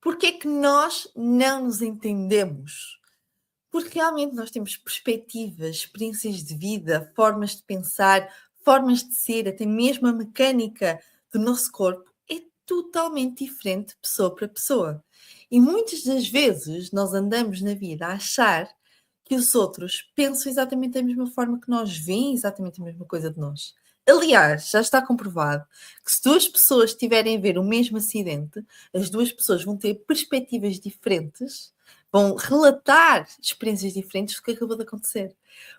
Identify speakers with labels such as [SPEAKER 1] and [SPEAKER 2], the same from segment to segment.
[SPEAKER 1] Porque é que nós não nos entendemos? Porque realmente nós temos perspectivas, experiências de vida, formas de pensar, formas de ser, até mesmo a mecânica do nosso corpo é totalmente diferente de pessoa para pessoa. E muitas das vezes nós andamos na vida a achar que os outros pensam exatamente da mesma forma que nós, veem exatamente a mesma coisa de nós. Aliás, já está comprovado que se duas pessoas estiverem a ver o mesmo acidente, as duas pessoas vão ter perspectivas diferentes, vão relatar experiências diferentes do que acabou de acontecer.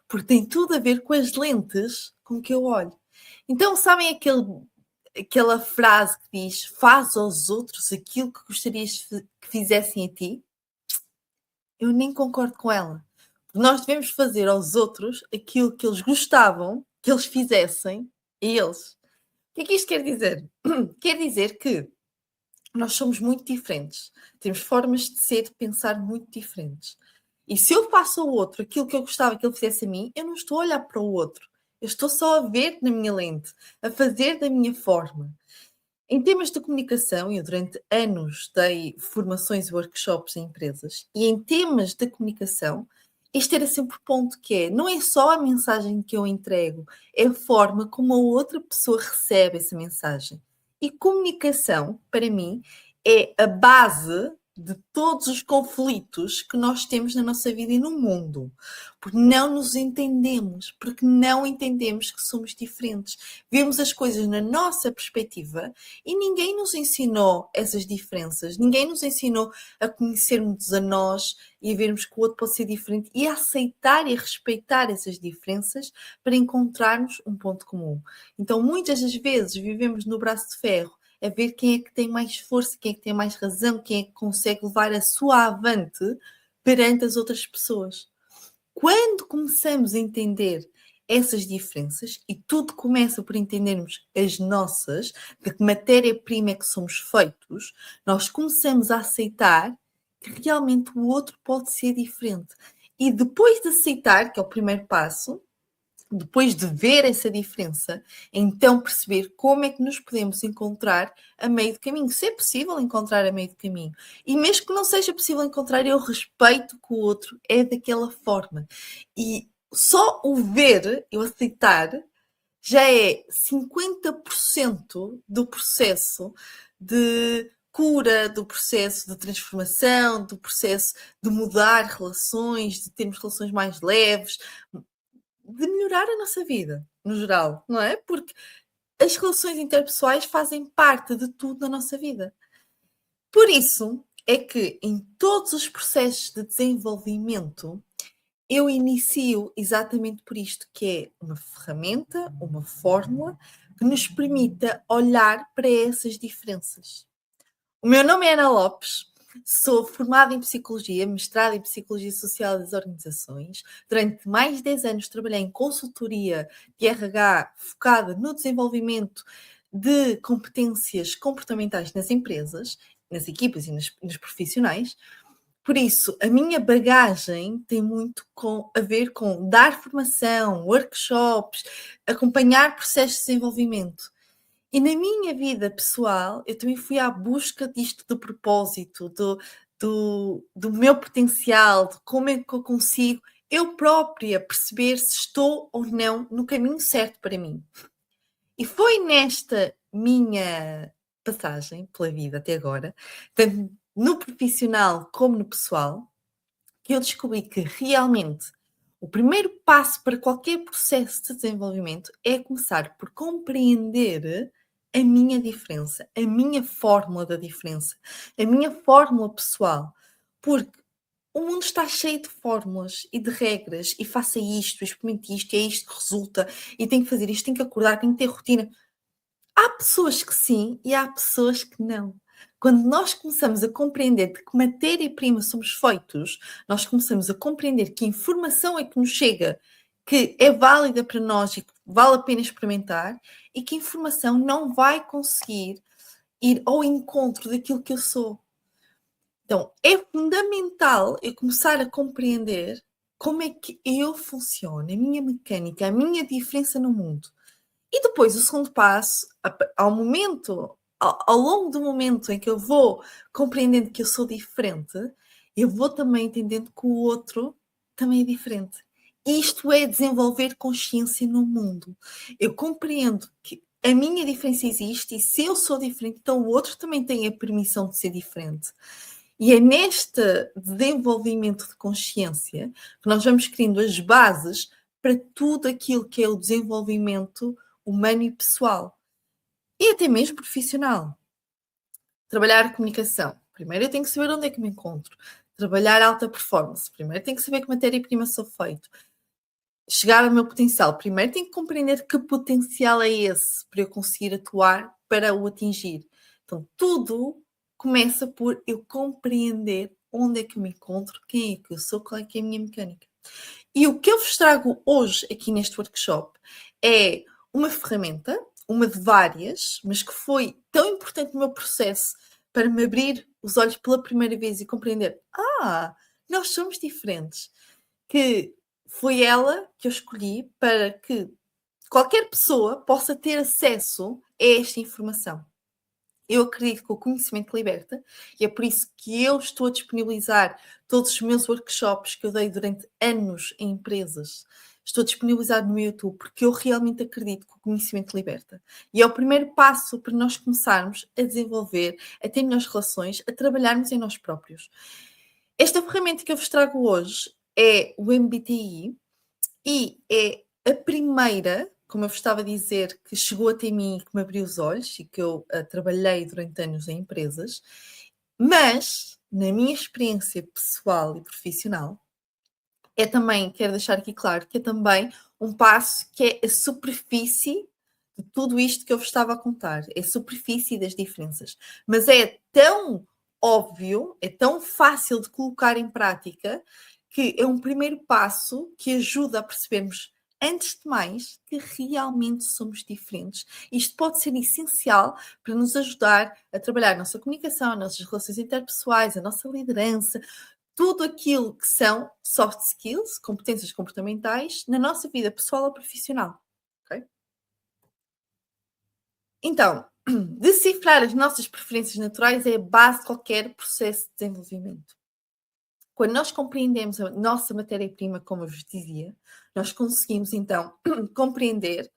[SPEAKER 1] Porque tem tudo a ver com as lentes com que eu olho. Então, sabem aquela frase que diz: faz aos outros aquilo que gostarias que fizessem a ti? Eu nem concordo com ela. Nós devemos fazer aos outros aquilo que eles gostavam que eles fizessem a eles. O que é que isto quer dizer? Quer dizer que nós somos muito diferentes. Temos formas de ser, de pensar muito diferentes. E se eu faço ao outro aquilo que eu gostava que ele fizesse a mim, eu não estou a olhar para o outro. Eu estou só a ver na minha lente, a fazer da minha forma. Em temas de comunicação, eu durante anos dei formações e workshops em empresas, e em temas de comunicação, este era sempre o ponto que é, não é só a mensagem que eu entrego, é a forma como a outra pessoa recebe essa mensagem. E comunicação, para mim, é a base de todos os conflitos que nós temos na nossa vida e no mundo. Porque não nos entendemos, porque não entendemos que somos diferentes. Vemos as coisas na nossa perspectiva e ninguém nos ensinou essas diferenças. Ninguém nos ensinou a conhecermos a nós e a vermos que o outro pode ser diferente e a aceitar e a respeitar essas diferenças para encontrarmos um ponto comum. Então, muitas das vezes vivemos no braço de ferro a ver quem é que tem mais força, quem é que tem mais razão, quem é que consegue levar a sua avante perante as outras pessoas. Quando começamos a entender essas diferenças, e tudo começa por entendermos as nossas, de que matéria-prima é que somos feitos, nós começamos a aceitar que realmente o outro pode ser diferente. E depois de aceitar, que é o primeiro passo, depois de ver essa diferença, então perceber como é que nos podemos encontrar a meio do caminho. Se é possível encontrar a meio do caminho. E mesmo que não seja possível encontrar, eu respeito que o outro é daquela forma. E só o ver, eu aceitar, já é 50% do processo de cura, do processo de transformação, do processo de mudar relações, de termos relações mais leves, de melhorar a nossa vida, no geral, não é? Porque as relações interpessoais fazem parte de tudo na nossa vida. Por isso é que em todos os processos de desenvolvimento eu inicio exatamente por isto, que é uma ferramenta, uma fórmula que nos permita olhar para essas diferenças. O meu nome é Ana Lopes, sou formada em Psicologia, mestrada em Psicologia Social das Organizações. Durante mais de 10 anos trabalhei em consultoria de RH focada no desenvolvimento de competências comportamentais nas empresas, nas equipas e nos profissionais. Por isso, a minha bagagem tem muito a ver com dar formação, workshops, acompanhar processos de desenvolvimento. E na minha vida pessoal, eu também fui à busca disto do propósito, do meu potencial, de como é que eu consigo eu própria perceber se estou ou não no caminho certo para mim. E foi nesta minha passagem pela vida até agora, tanto no profissional como no pessoal, que eu descobri que realmente o primeiro passo para qualquer processo de desenvolvimento é começar por compreender a minha diferença, a minha fórmula da diferença, a minha fórmula pessoal. Porque o mundo está cheio de fórmulas e de regras, e faça isto, experimente isto, e é isto que resulta, e tem que fazer isto, tem que acordar, tem que ter rotina. Há pessoas que sim e há pessoas que não. Quando nós começamos a compreender de que matéria-prima somos feitos, nós começamos a compreender que informação é que nos chega, que é válida para nós e que vale a pena experimentar, e que informação não vai conseguir ir ao encontro daquilo que eu sou. Então, é fundamental eu começar a compreender como é que eu funciono, a minha mecânica, a minha diferença no mundo. E depois, o segundo passo, ao momento ao longo do momento em que eu vou compreendendo que eu sou diferente, eu vou também entendendo que o outro também é diferente. Isto é desenvolver consciência no mundo. Eu compreendo que a minha diferença existe e se eu sou diferente, então o outro também tem a permissão de ser diferente. E é neste desenvolvimento de consciência que nós vamos criando as bases para tudo aquilo que é o desenvolvimento humano e pessoal. E até mesmo profissional. Trabalhar comunicação. Primeiro eu tenho que saber onde é que me encontro. Trabalhar alta performance. Primeiro tenho que saber que matéria-prima sou feito. Chegar ao meu potencial. Primeiro tenho que compreender que potencial é esse para eu conseguir atuar para o atingir. Então, tudo começa por eu compreender onde é que me encontro, quem é que eu sou, qual é que é a minha mecânica. E o que eu vos trago hoje aqui neste workshop é uma ferramenta, uma de várias, mas que foi tão importante no meu processo para me abrir os olhos pela primeira vez e compreender: nós somos diferentes. Que foi ela que eu escolhi para que qualquer pessoa possa ter acesso a esta informação. Eu acredito que o conhecimento liberta e é por isso que eu estou a disponibilizar todos os meus workshops que eu dei durante anos em empresas. Estou a disponibilizar no meu YouTube porque eu realmente acredito que o conhecimento liberta. E é o primeiro passo para nós começarmos a desenvolver, a ter melhores relações, a trabalharmos em nós próprios. Esta ferramenta que eu vos trago hoje é o MBTI e é a primeira, como eu vos estava a dizer, que chegou até mim e que me abriu os olhos e que eu trabalhei durante anos em empresas, mas na minha experiência pessoal e profissional, é também, quero deixar aqui claro, que é também um passo que é a superfície de tudo isto que eu vos estava a contar, é a superfície das diferenças. Mas é tão óbvio, é tão fácil de colocar em prática, que é um primeiro passo que ajuda a percebermos, antes de mais, que realmente somos diferentes. Isto pode ser essencial para nos ajudar a trabalhar a nossa comunicação, as nossas relações interpessoais, a nossa liderança, tudo aquilo que são soft skills, competências comportamentais, na nossa vida pessoal ou profissional. Okay? Então, decifrar as nossas preferências naturais é a base de qualquer processo de desenvolvimento. Quando nós compreendemos a nossa matéria-prima, como eu vos dizia, nós conseguimos então compreender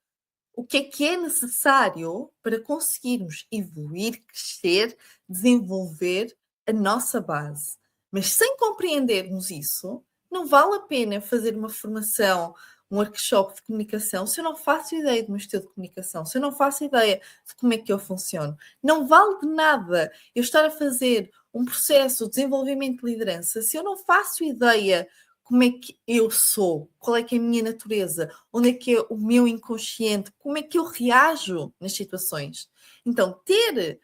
[SPEAKER 1] o que é necessário para conseguirmos evoluir, crescer, desenvolver a nossa base. Mas sem compreendermos isso, não vale a pena fazer uma formação, um workshop de comunicação, se eu não faço ideia do meu estilo de comunicação, se eu não faço ideia de como é que eu funciono. Não vale de nada eu estar a fazer um processo de desenvolvimento de liderança se eu não faço ideia como é que eu sou, qual é que é a minha natureza, onde é que é o meu inconsciente, como é que eu reajo nas situações. Então, ter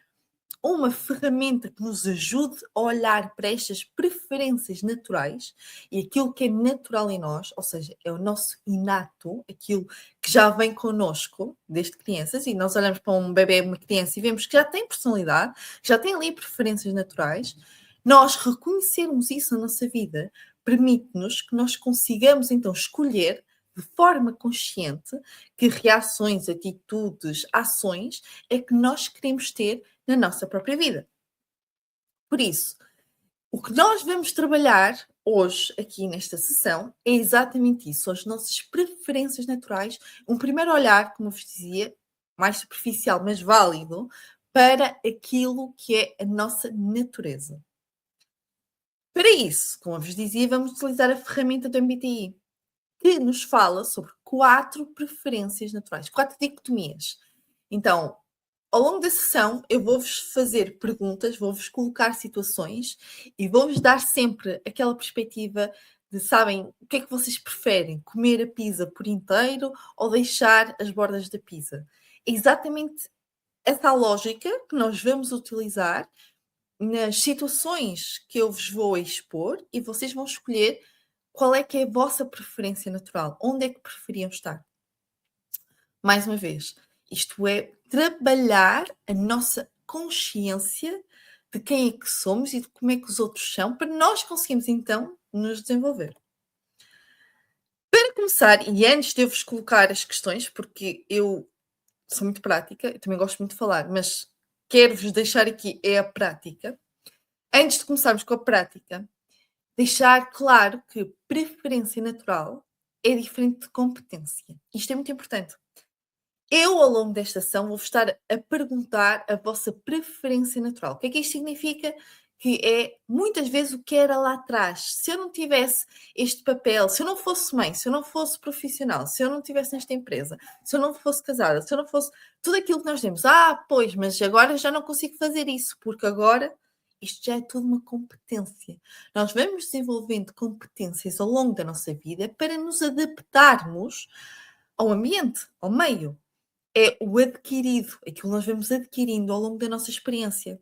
[SPEAKER 1] uma ferramenta que nos ajude a olhar para estas preferências naturais e aquilo que é natural em nós, ou seja, é o nosso inato, aquilo que já vem connosco desde crianças, e nós olhamos para um bebê, uma criança, e vemos que já tem personalidade, já tem ali preferências naturais. Nós reconhecermos isso na nossa vida permite-nos que nós consigamos então escolher de forma consciente que reações, atitudes, ações é que nós queremos ter na nossa própria vida. Por isso, o que nós vamos trabalhar hoje, aqui nesta sessão, é exatamente isso, as nossas preferências naturais, um primeiro olhar, como eu vos dizia, mais superficial, mas válido, para aquilo que é a nossa natureza. Para isso, como eu vos dizia, vamos utilizar a ferramenta do MBTI, que nos fala sobre 4 preferências naturais, 4 dicotomias. Então, ao longo da sessão, eu vou-vos fazer perguntas, vou-vos colocar situações e vou-vos dar sempre aquela perspectiva de, sabem, o que é que vocês preferem? Comer a pizza por inteiro ou deixar as bordas da pizza? É exatamente essa lógica que nós vamos utilizar nas situações que eu vos vou expor e vocês vão escolher qual é que é a vossa preferência natural, onde é que preferiam estar. Mais uma vez, isto é trabalhar a nossa consciência de quem é que somos e de como é que os outros são, para nós conseguirmos então nos desenvolver. Para começar, e antes de eu vos colocar as questões, porque eu sou muito prática, eu também gosto muito de falar, mas quero-vos deixar aqui é a prática. Antes de começarmos com a prática, deixar claro que preferência natural é diferente de competência. Isto é muito importante. Eu, ao longo desta ação, vou-vos estar a perguntar a vossa preferência natural. O que é que isto significa? Que é, muitas vezes, o que era lá atrás. Se eu não tivesse este papel, se eu não fosse mãe, se eu não fosse profissional, se eu não estivesse nesta empresa, se eu não fosse casada, se eu não fosse... Tudo aquilo que nós temos. Pois, mas agora já não consigo fazer isso, porque agora isto já é tudo uma competência. Nós vamos desenvolvendo competências ao longo da nossa vida para nos adaptarmos ao ambiente, ao meio. É o adquirido, aquilo que nós vamos adquirindo ao longo da nossa experiência.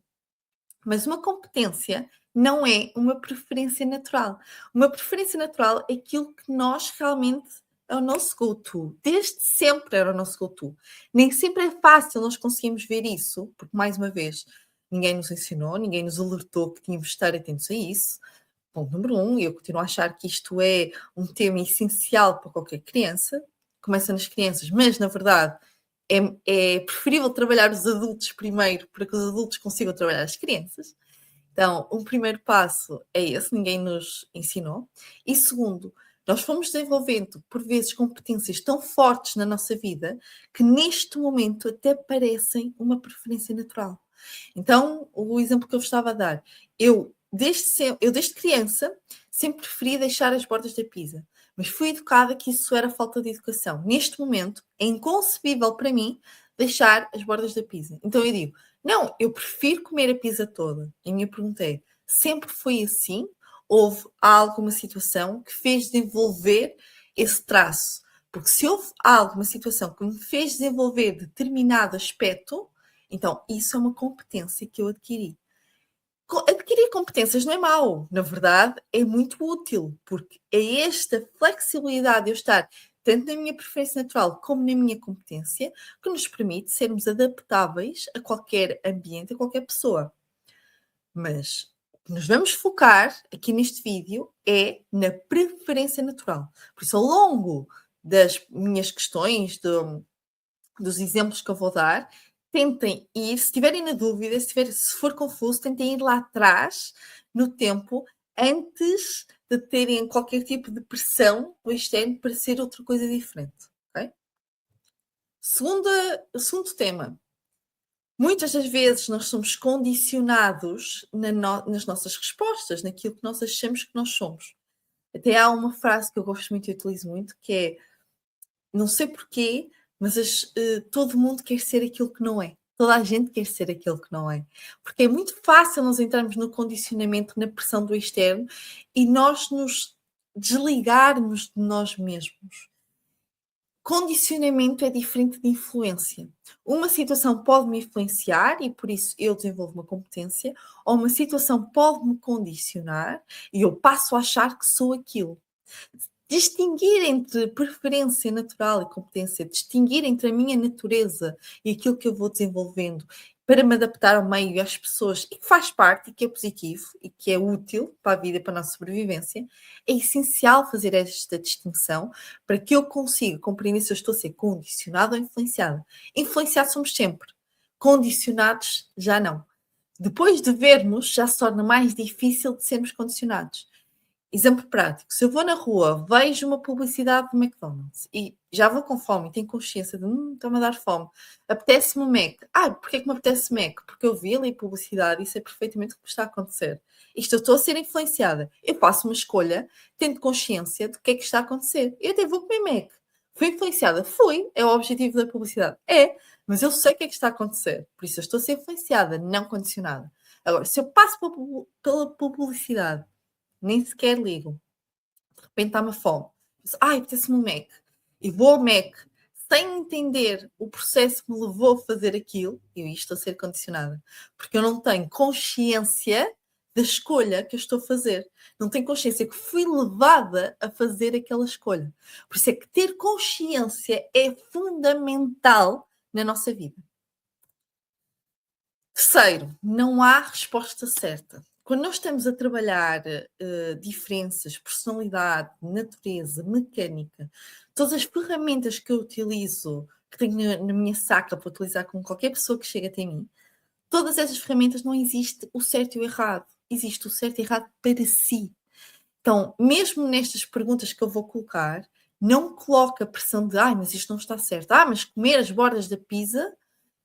[SPEAKER 1] Mas uma competência não é uma preferência natural. Uma preferência natural é aquilo que nós realmente é o nosso go-to. Desde sempre era o nosso go-to. Nem sempre é fácil nós conseguimos ver isso, porque, mais uma vez, ninguém nos ensinou, ninguém nos alertou que tínhamos de estar atentos a isso. Ponto número 1, eu continuo a achar que isto é um tema essencial para qualquer criança. Começa nas crianças, mas, na verdade, é preferível trabalhar os adultos primeiro para que os adultos consigam trabalhar as crianças. Então, um primeiro passo é esse, ninguém nos ensinou. E segundo, nós fomos desenvolvendo, por vezes, competências tão fortes na nossa vida que neste momento até parecem uma preferência natural. Então, o exemplo que eu vos estava a dar, eu desde criança sempre preferi deixar as bordas da pizza, mas fui educada que isso era falta de educação. Neste momento, é inconcebível para mim deixar as bordas da pizza. Então eu digo, não, eu prefiro comer a pizza toda. E a minha pergunta é, sempre foi assim? Houve alguma situação que fez desenvolver esse traço? Porque se houve alguma situação que me fez desenvolver determinado aspecto, então isso é uma competência que eu adquiri. Adquirir competências não é mau, na verdade é muito útil, porque é esta flexibilidade de eu estar tanto na minha preferência natural como na minha competência que nos permite sermos adaptáveis a qualquer ambiente, a qualquer pessoa. Mas o que nos vamos focar aqui neste vídeo é na preferência natural. Por isso, ao longo das minhas questões, dos exemplos que eu vou dar, tentem ir, se estiverem na dúvida, se for confuso, tentem ir lá atrás, no tempo, antes de terem qualquer tipo de pressão do externo para ser outra coisa diferente. Okay? Segundo tema. Muitas das vezes nós somos condicionados nas nossas respostas, naquilo que nós achamos que nós somos. Até há uma frase que eu gosto muito e utilizo muito, que é, não sei porquê, mas todo mundo quer ser aquilo que não é. Toda a gente quer ser aquilo que não é. Porque é muito fácil nós entrarmos no condicionamento, na pressão do externo e nós nos desligarmos de nós mesmos. Condicionamento é diferente de influência. Uma situação pode me influenciar e por isso eu desenvolvo uma competência, ou uma situação pode me condicionar e eu passo a achar que sou aquilo. Distinguir entre preferência natural e competência, distinguir entre a minha natureza e aquilo que eu vou desenvolvendo para me adaptar ao meio e às pessoas, e que faz parte, e que é positivo, e que é útil para a vida e para a nossa sobrevivência, é essencial fazer esta distinção para que eu consiga compreender se eu estou a ser condicionado ou influenciada. Influenciados somos sempre, condicionados já não. Depois de vermos, já se torna mais difícil de sermos condicionados. Exemplo prático, se eu vou na rua, vejo uma publicidade do McDonald's e já vou com fome, tenho consciência de está-me a dar fome, apetece-me um Mac. Porquê que me apetece Mac? Porque eu vi ali publicidade e sei perfeitamente o que está a acontecer. Isto eu estou a ser influenciada. Eu faço uma escolha, tendo consciência do que é que está a acontecer. Eu até vou comer Mac. Fui influenciada? Fui. É o objetivo da publicidade? É. Mas eu sei o que é que está a acontecer. Por isso eu estou a ser influenciada, não condicionada. Agora, se eu passo pela publicidade, nem sequer ligo. De repente está-me fome. Apetece-me um Mac. E vou ao Mac sem entender o processo que me levou a fazer aquilo, e estou a ser condicionada. Porque eu não tenho consciência da escolha que eu estou a fazer. Não tenho consciência que fui levada a fazer aquela escolha. Por isso é que ter consciência é fundamental na nossa vida. Terceiro, não há resposta certa. Quando nós estamos a trabalhar diferenças, personalidade, natureza, mecânica, todas as ferramentas que eu utilizo, que tenho na minha saca para utilizar com qualquer pessoa que chega até mim, todas essas ferramentas não existe o certo e o errado. Existe o certo e o errado para si. Então, mesmo nestas perguntas que eu vou colocar, não coloca a pressão de, mas isto não está certo. Mas comer as bordas da pizza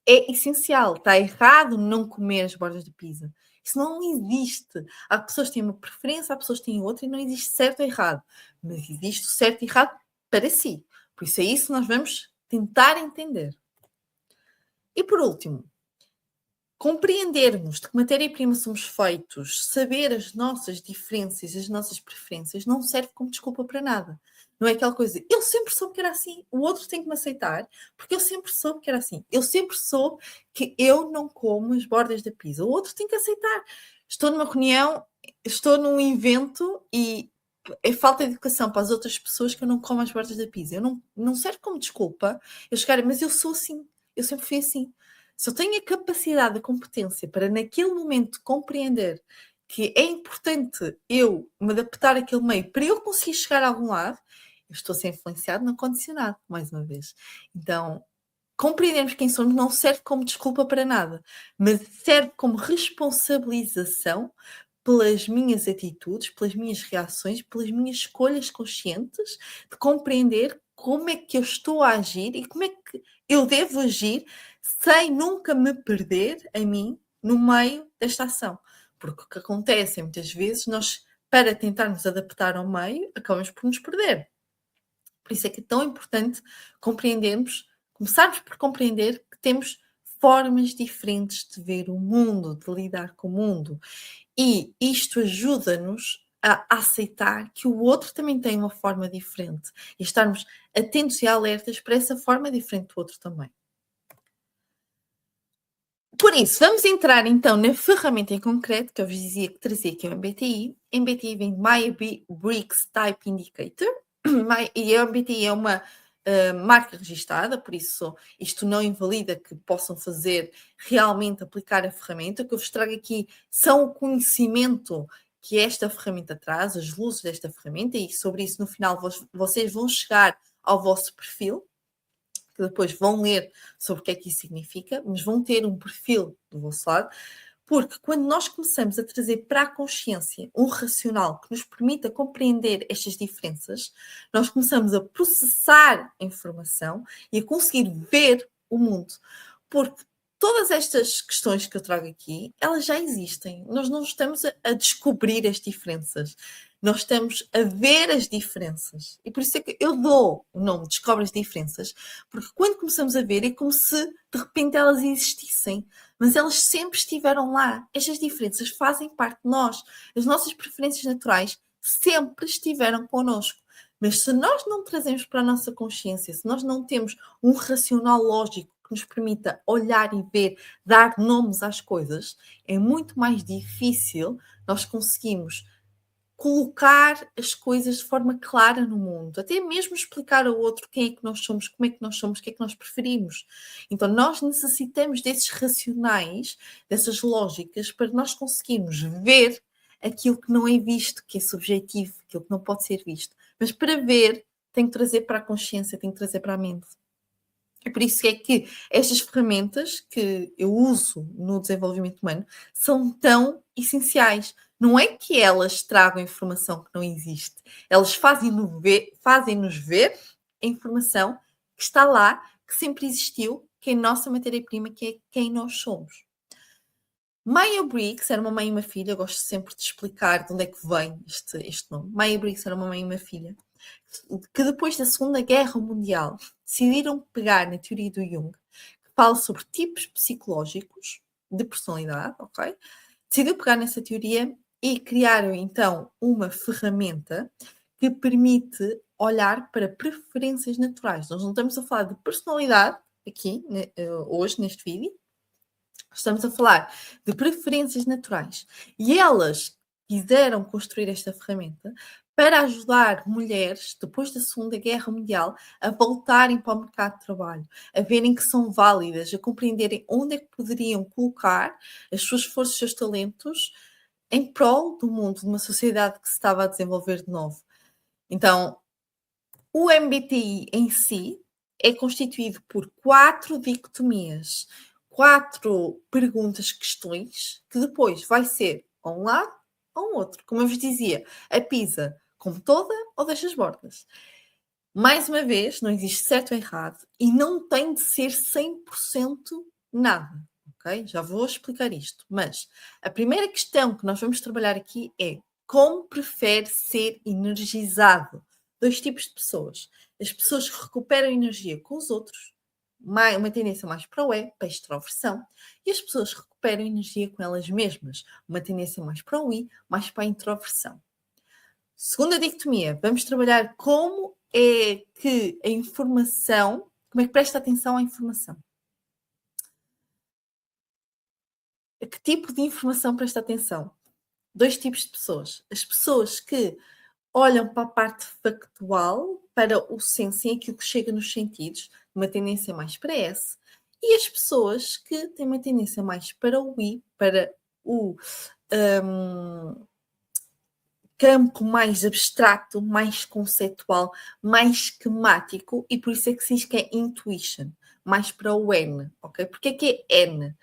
[SPEAKER 1] é essencial. Está errado não comer as bordas da pizza. Isso não existe. Há pessoas que têm uma preferência, há pessoas que têm outra e não existe certo ou errado. Mas existe o certo e errado para si. Por isso é isso que nós vamos tentar entender. E por último, compreendermos de que matéria-prima somos feitos, saber as nossas diferenças, as nossas preferências, não serve como desculpa para nada. Não é aquela coisa, eu sempre soube que era assim, o outro tem que me aceitar, porque eu sempre soube que era assim. Eu sempre soube que eu não como as bordas da pizza. O outro tem que aceitar. Estou numa reunião, estou num evento e é falta de educação para as outras pessoas que eu não como as bordas da pizza. Eu não serve como desculpa eu chegar, mas eu sou assim, eu sempre fui assim. Se eu tenho a capacidade, a competência para naquele momento compreender que é importante eu me adaptar àquele meio para eu conseguir chegar a algum lado, eu estou a ser influenciado, não condicionado, mais uma vez. Então, compreendermos quem somos não serve como desculpa para nada, mas serve como responsabilização pelas minhas atitudes, pelas minhas reações, pelas minhas escolhas conscientes, de compreender como é que eu estou a agir e como é que eu devo agir sem nunca me perder a mim no meio desta ação. Porque o que acontece é muitas vezes nós, para tentarmos adaptar ao meio, acabamos por nos perder. Por isso é que é tão importante compreendermos, começarmos por compreender que temos formas diferentes de ver o mundo, de lidar com o mundo. E isto ajuda-nos a aceitar que o outro também tem uma forma diferente e estarmos atentos e alertas para essa forma diferente do outro também. Por isso, vamos entrar então na ferramenta em concreto que eu vos dizia que trazia aqui o MBTI. MBTI vem de Myers-Briggs Type Indicator e a MBTI é uma marca registada, por isso isto não invalida que possam fazer realmente aplicar a ferramenta. O que eu vos trago aqui são o conhecimento que esta ferramenta traz, as luzes desta ferramenta, e sobre isso no final vocês vão chegar ao vosso perfil, que depois vão ler sobre o que é que isso significa, mas vão ter um perfil do vosso lado, porque quando nós começamos a trazer para a consciência um racional que nos permita compreender estas diferenças, nós começamos a processar a informação e a conseguir ver o mundo. Porque todas estas questões que eu trago aqui, elas já existem. Nós não estamos a descobrir as diferenças. Nós estamos a ver as diferenças. E por isso é que eu dou o nome Descobre as Diferenças, porque quando começamos a ver é como se de repente elas existissem, mas elas sempre estiveram lá. Estas diferenças fazem parte de nós. As nossas preferências naturais sempre estiveram connosco. Mas se nós não trazemos para a nossa consciência, se nós não temos um racional lógico que nos permita olhar e ver, dar nomes às coisas, é muito mais difícil nós conseguirmos colocar as coisas de forma clara no mundo, até mesmo explicar ao outro quem é que nós somos, como é que nós somos, o que é que nós preferimos. Então nós necessitamos desses racionais, dessas lógicas, para nós conseguirmos ver aquilo que não é visto, que é subjetivo, aquilo que não pode ser visto. Mas para ver, tem que trazer para a consciência, tem que trazer para a mente. É por isso que estas ferramentas que eu uso no desenvolvimento humano são tão essenciais. Não é que elas tragam informação que não existe, elas fazem-nos ver a informação que está lá, que sempre existiu, que é a nossa matéria-prima, que é quem nós somos. Myers-Briggs era uma mãe e uma filha, eu gosto sempre de explicar de onde é que vem este nome. Myers-Briggs era uma mãe e uma filha, que depois da Segunda Guerra Mundial decidiram pegar na teoria do Jung, que fala sobre tipos psicológicos de personalidade, ok? Decidiu pegar nessa teoria e criaram então uma ferramenta que permite olhar para preferências naturais. Nós não estamos a falar de personalidade aqui, hoje, neste vídeo. Estamos a falar de preferências naturais. E elas quiseram construir esta ferramenta para ajudar mulheres, depois da Segunda Guerra Mundial, a voltarem para o mercado de trabalho, a verem que são válidas, a compreenderem onde é que poderiam colocar as suas forças, os seus talentos em prol do mundo, de uma sociedade que se estava a desenvolver de novo. Então, o MBTI em si é constituído por 4 dicotomias, 4 perguntas, questões, que depois vai ser a um lado ou um outro. Como eu vos dizia, a pizza como toda ou deixa as bordas. Mais uma vez, não existe certo ou errado e não tem de ser 100% nada, ok? Já vou explicar isto. Mas a primeira questão que nós vamos trabalhar aqui é como prefere ser energizado? 2 tipos de pessoas. As pessoas que recuperam energia com os outros, uma tendência mais para o E, para a extroversão, e as pessoas que recuperam energia com elas mesmas, uma tendência mais para o I, mais para a introversão. Segunda dicotomia, vamos trabalhar como é que a informação, como é que presta atenção à informação. A que tipo de informação presta atenção? 2 tipos de pessoas. As pessoas que olham para a parte factual, para o senso, aquilo que chega nos sentidos, uma tendência mais para S, e as pessoas que têm uma tendência mais para o I, para o campo mais abstrato, mais conceitual, mais esquemático, e por isso é que se diz que é intuition, mais para o N, ok? Porque é que é N?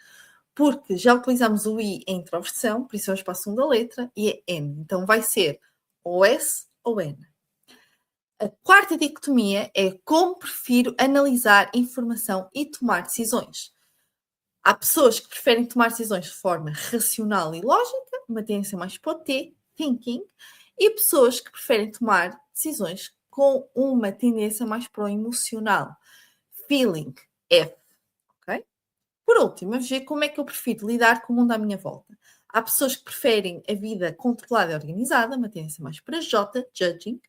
[SPEAKER 1] Porque já utilizamos o I em introversão, por isso é o espaço da letra, e é N. Então vai ser ou S ou N. A quarta dicotomia é como prefiro analisar informação e tomar decisões. Há pessoas que preferem tomar decisões de forma racional e lógica, uma tendência mais para o T, thinking, e pessoas que preferem tomar decisões com uma tendência mais para o emocional, feeling, F. Okay? Por último, vamos ver como é que eu prefiro lidar com o mundo à minha volta. Há pessoas que preferem a vida controlada e organizada, uma tendência mais para J, judging,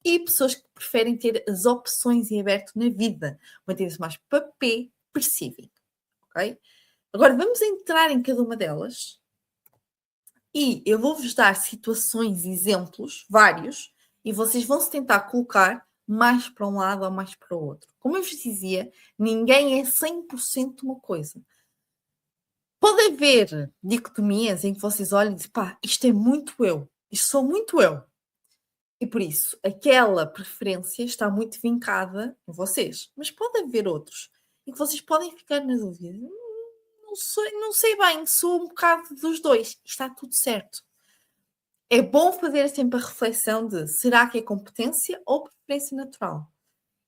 [SPEAKER 1] e pessoas que preferem ter as opções em aberto na vida, uma tendência mais para P, perceiving. Ok? Agora vamos entrar em cada uma delas e eu vou-vos dar situações, exemplos, vários, e vocês vão se tentar colocar mais para um lado ou mais para o outro. Como eu vos dizia, ninguém é 100% uma coisa. Pode haver dicotomias em que vocês olhem e dizem, pá, isto é muito eu, isto sou muito eu. E por isso, aquela preferência está muito vincada em vocês. Mas pode haver outros em que vocês podem ficar na dúvida. Não sei bem, sou um bocado dos dois. Está tudo certo. É bom fazer sempre a reflexão de será que é competência ou preferência natural?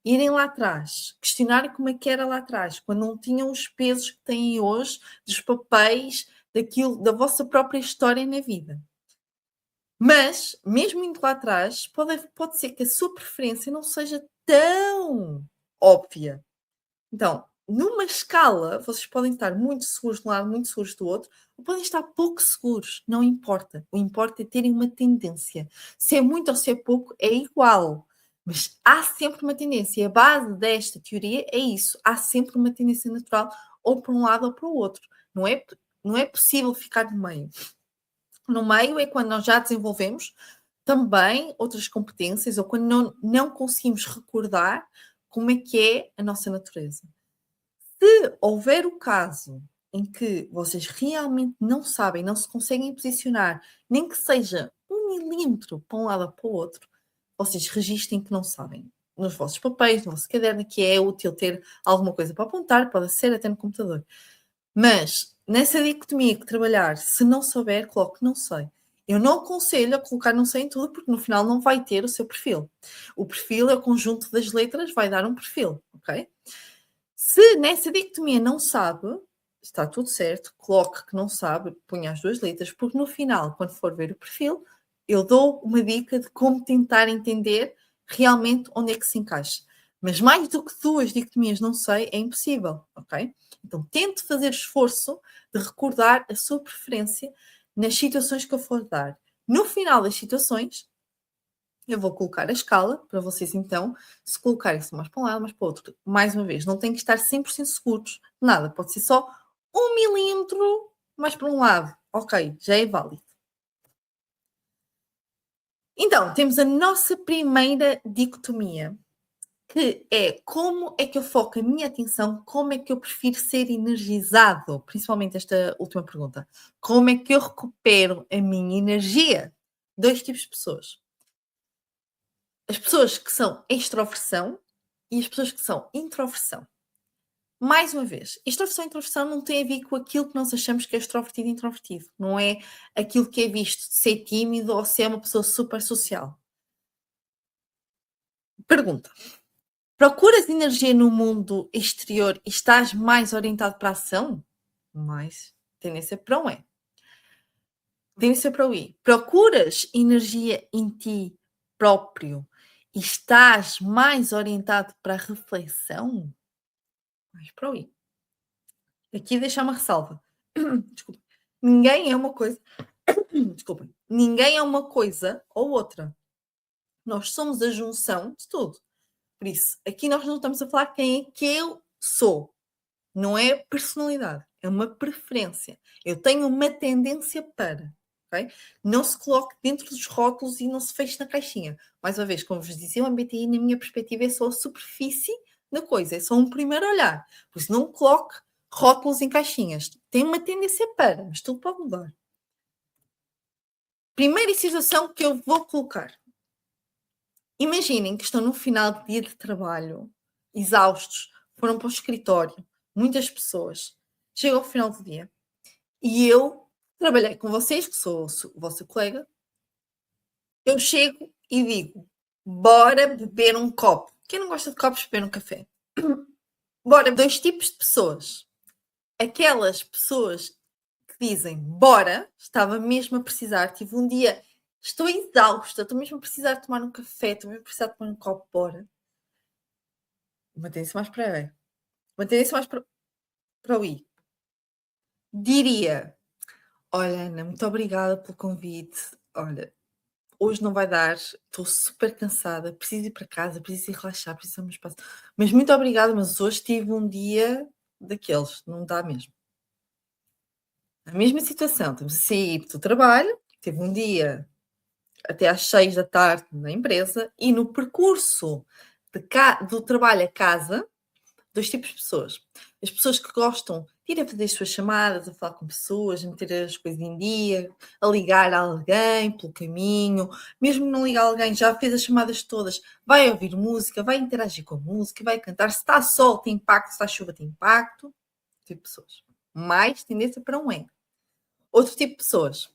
[SPEAKER 1] Irem lá atrás, questionarem como é que era lá atrás, quando não tinham os pesos que têm hoje, dos papéis, daquilo, da vossa própria história na vida. Mas, mesmo indo lá atrás, pode ser que a sua preferência não seja tão óbvia. Então, numa escala, vocês podem estar muito seguros de um lado, muito seguros do outro, ou podem estar pouco seguros, não importa. O importa é terem uma tendência. Se é muito ou se é pouco, é igual. Mas há sempre uma tendência. E a base desta teoria é isso. Há sempre uma tendência natural, ou para um lado ou para o outro. Não é possível ficar no meio. No meio é quando nós já desenvolvemos também outras competências, ou quando não conseguimos recordar como é que é a nossa natureza. Se houver o caso em que vocês realmente não sabem, não se conseguem posicionar, nem que seja 1 milímetro para um lado ou para o outro, vocês registrem que não sabem. Nos vossos papéis, no vosso caderno, que é útil ter alguma coisa para apontar, pode ser até no computador. Mas, nessa dicotomia que trabalhar, se não souber, coloque não sei. Eu não aconselho a colocar não sei em tudo, porque no final não vai ter o seu perfil. O perfil é o conjunto das letras, vai dar um perfil, ok? Se nessa dicotomia não sabe, está tudo certo, coloque que não sabe, ponha as 2 letras, porque no final, quando for ver o perfil, eu dou uma dica de como tentar entender realmente onde é que se encaixa. Mas mais do que 2 dicotomias não sei, é impossível, ok? Então tente fazer esforço de recordar a sua preferência nas situações que eu for dar. No final das situações, eu vou colocar a escala para vocês, então, se colocarem-se mais para um lado, mais para o outro. Mais uma vez, não tem que estar 100% seguros de nada. Pode ser só 1 milímetro mais para um lado. Ok, já é válido. Então, temos a nossa primeira dicotomia, que é como é que eu foco a minha atenção, como é que eu prefiro ser energizado, principalmente esta última pergunta. Como é que eu recupero a minha energia? 2 tipos de pessoas. As pessoas que são extroversão e as pessoas que são introversão. Mais uma vez, extroversão e introversão não tem a ver com aquilo que nós achamos que é extrovertido e introvertido. Não é aquilo que é visto de ser tímido ou se é uma pessoa super social. Pergunta: procuras energia no mundo exterior e estás mais orientado para a ação? Mais tendência para um é. Tendência para o I. Procuras energia em ti próprio e estás mais orientado para a reflexão? Mais para o I. Aqui deixar uma ressalva. Desculpa. Ninguém é uma coisa. Desculpem. Ninguém é uma coisa ou outra. Nós somos a junção de tudo. Por isso, aqui nós não estamos a falar quem é que eu sou. Não é personalidade, é uma preferência. Eu tenho uma tendência para. Okay? Não se coloque dentro dos rótulos e não se feche na caixinha. Mais uma vez, como vos dizia, o MBTI, na minha perspectiva, é só a superfície da coisa, é só um primeiro olhar. Por isso, não coloque rótulos em caixinhas. Tem uma tendência para, mas tudo pode mudar. Primeira situação que eu vou colocar. Imaginem que estão no final de dia de trabalho, exaustos, foram para o escritório, muitas pessoas. Chega ao final do dia e eu trabalhei com vocês, que sou o vosso colega, eu chego e digo: bora beber um copo. Quem não gosta de copos, beber um café? Bora, dois tipos de pessoas. Aquelas pessoas que dizem: bora, estava mesmo a precisar, tive um dia, estou exausta, estou mesmo a precisar de tomar um café, estou mesmo a precisar de tomar um copo, bora. Uma tendência mais para E. Uma tendência mais para o I. Diria: olha, Ana, muito obrigada pelo convite. Olha, hoje não vai dar, estou super cansada, preciso ir para casa, preciso ir relaxar, preciso de um espaço. Mas muito obrigada, mas hoje tive um dia daqueles, não dá mesmo. A mesma situação, estamos a sair do trabalho, tive um dia até às 6 da tarde na empresa e no percurso do trabalho a casa, dois tipos de pessoas. As pessoas que gostam de ir a fazer as suas chamadas, a falar com pessoas, a meter as coisas em dia, a ligar a alguém pelo caminho, mesmo não ligar a alguém, já fez as chamadas todas, vai ouvir música, vai interagir com a música, vai cantar. Se está sol, tem impacto, se está chuva, tem impacto. Tipo de pessoas. Mais tendência para um é. Outro tipo de pessoas.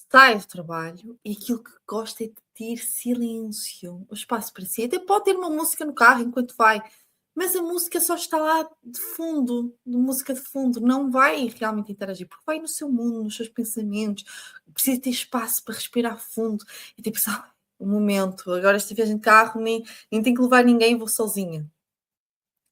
[SPEAKER 1] Sai do trabalho e aquilo que gosta é de ter silêncio, o espaço para si. Até pode ter uma música no carro enquanto vai, mas a música só está lá de fundo, de música de fundo, não vai realmente interagir, porque vai no seu mundo, nos seus pensamentos, precisa ter espaço para respirar fundo e ter pensar, um momento, agora esta viagem de carro, nem tenho que levar ninguém, vou sozinha,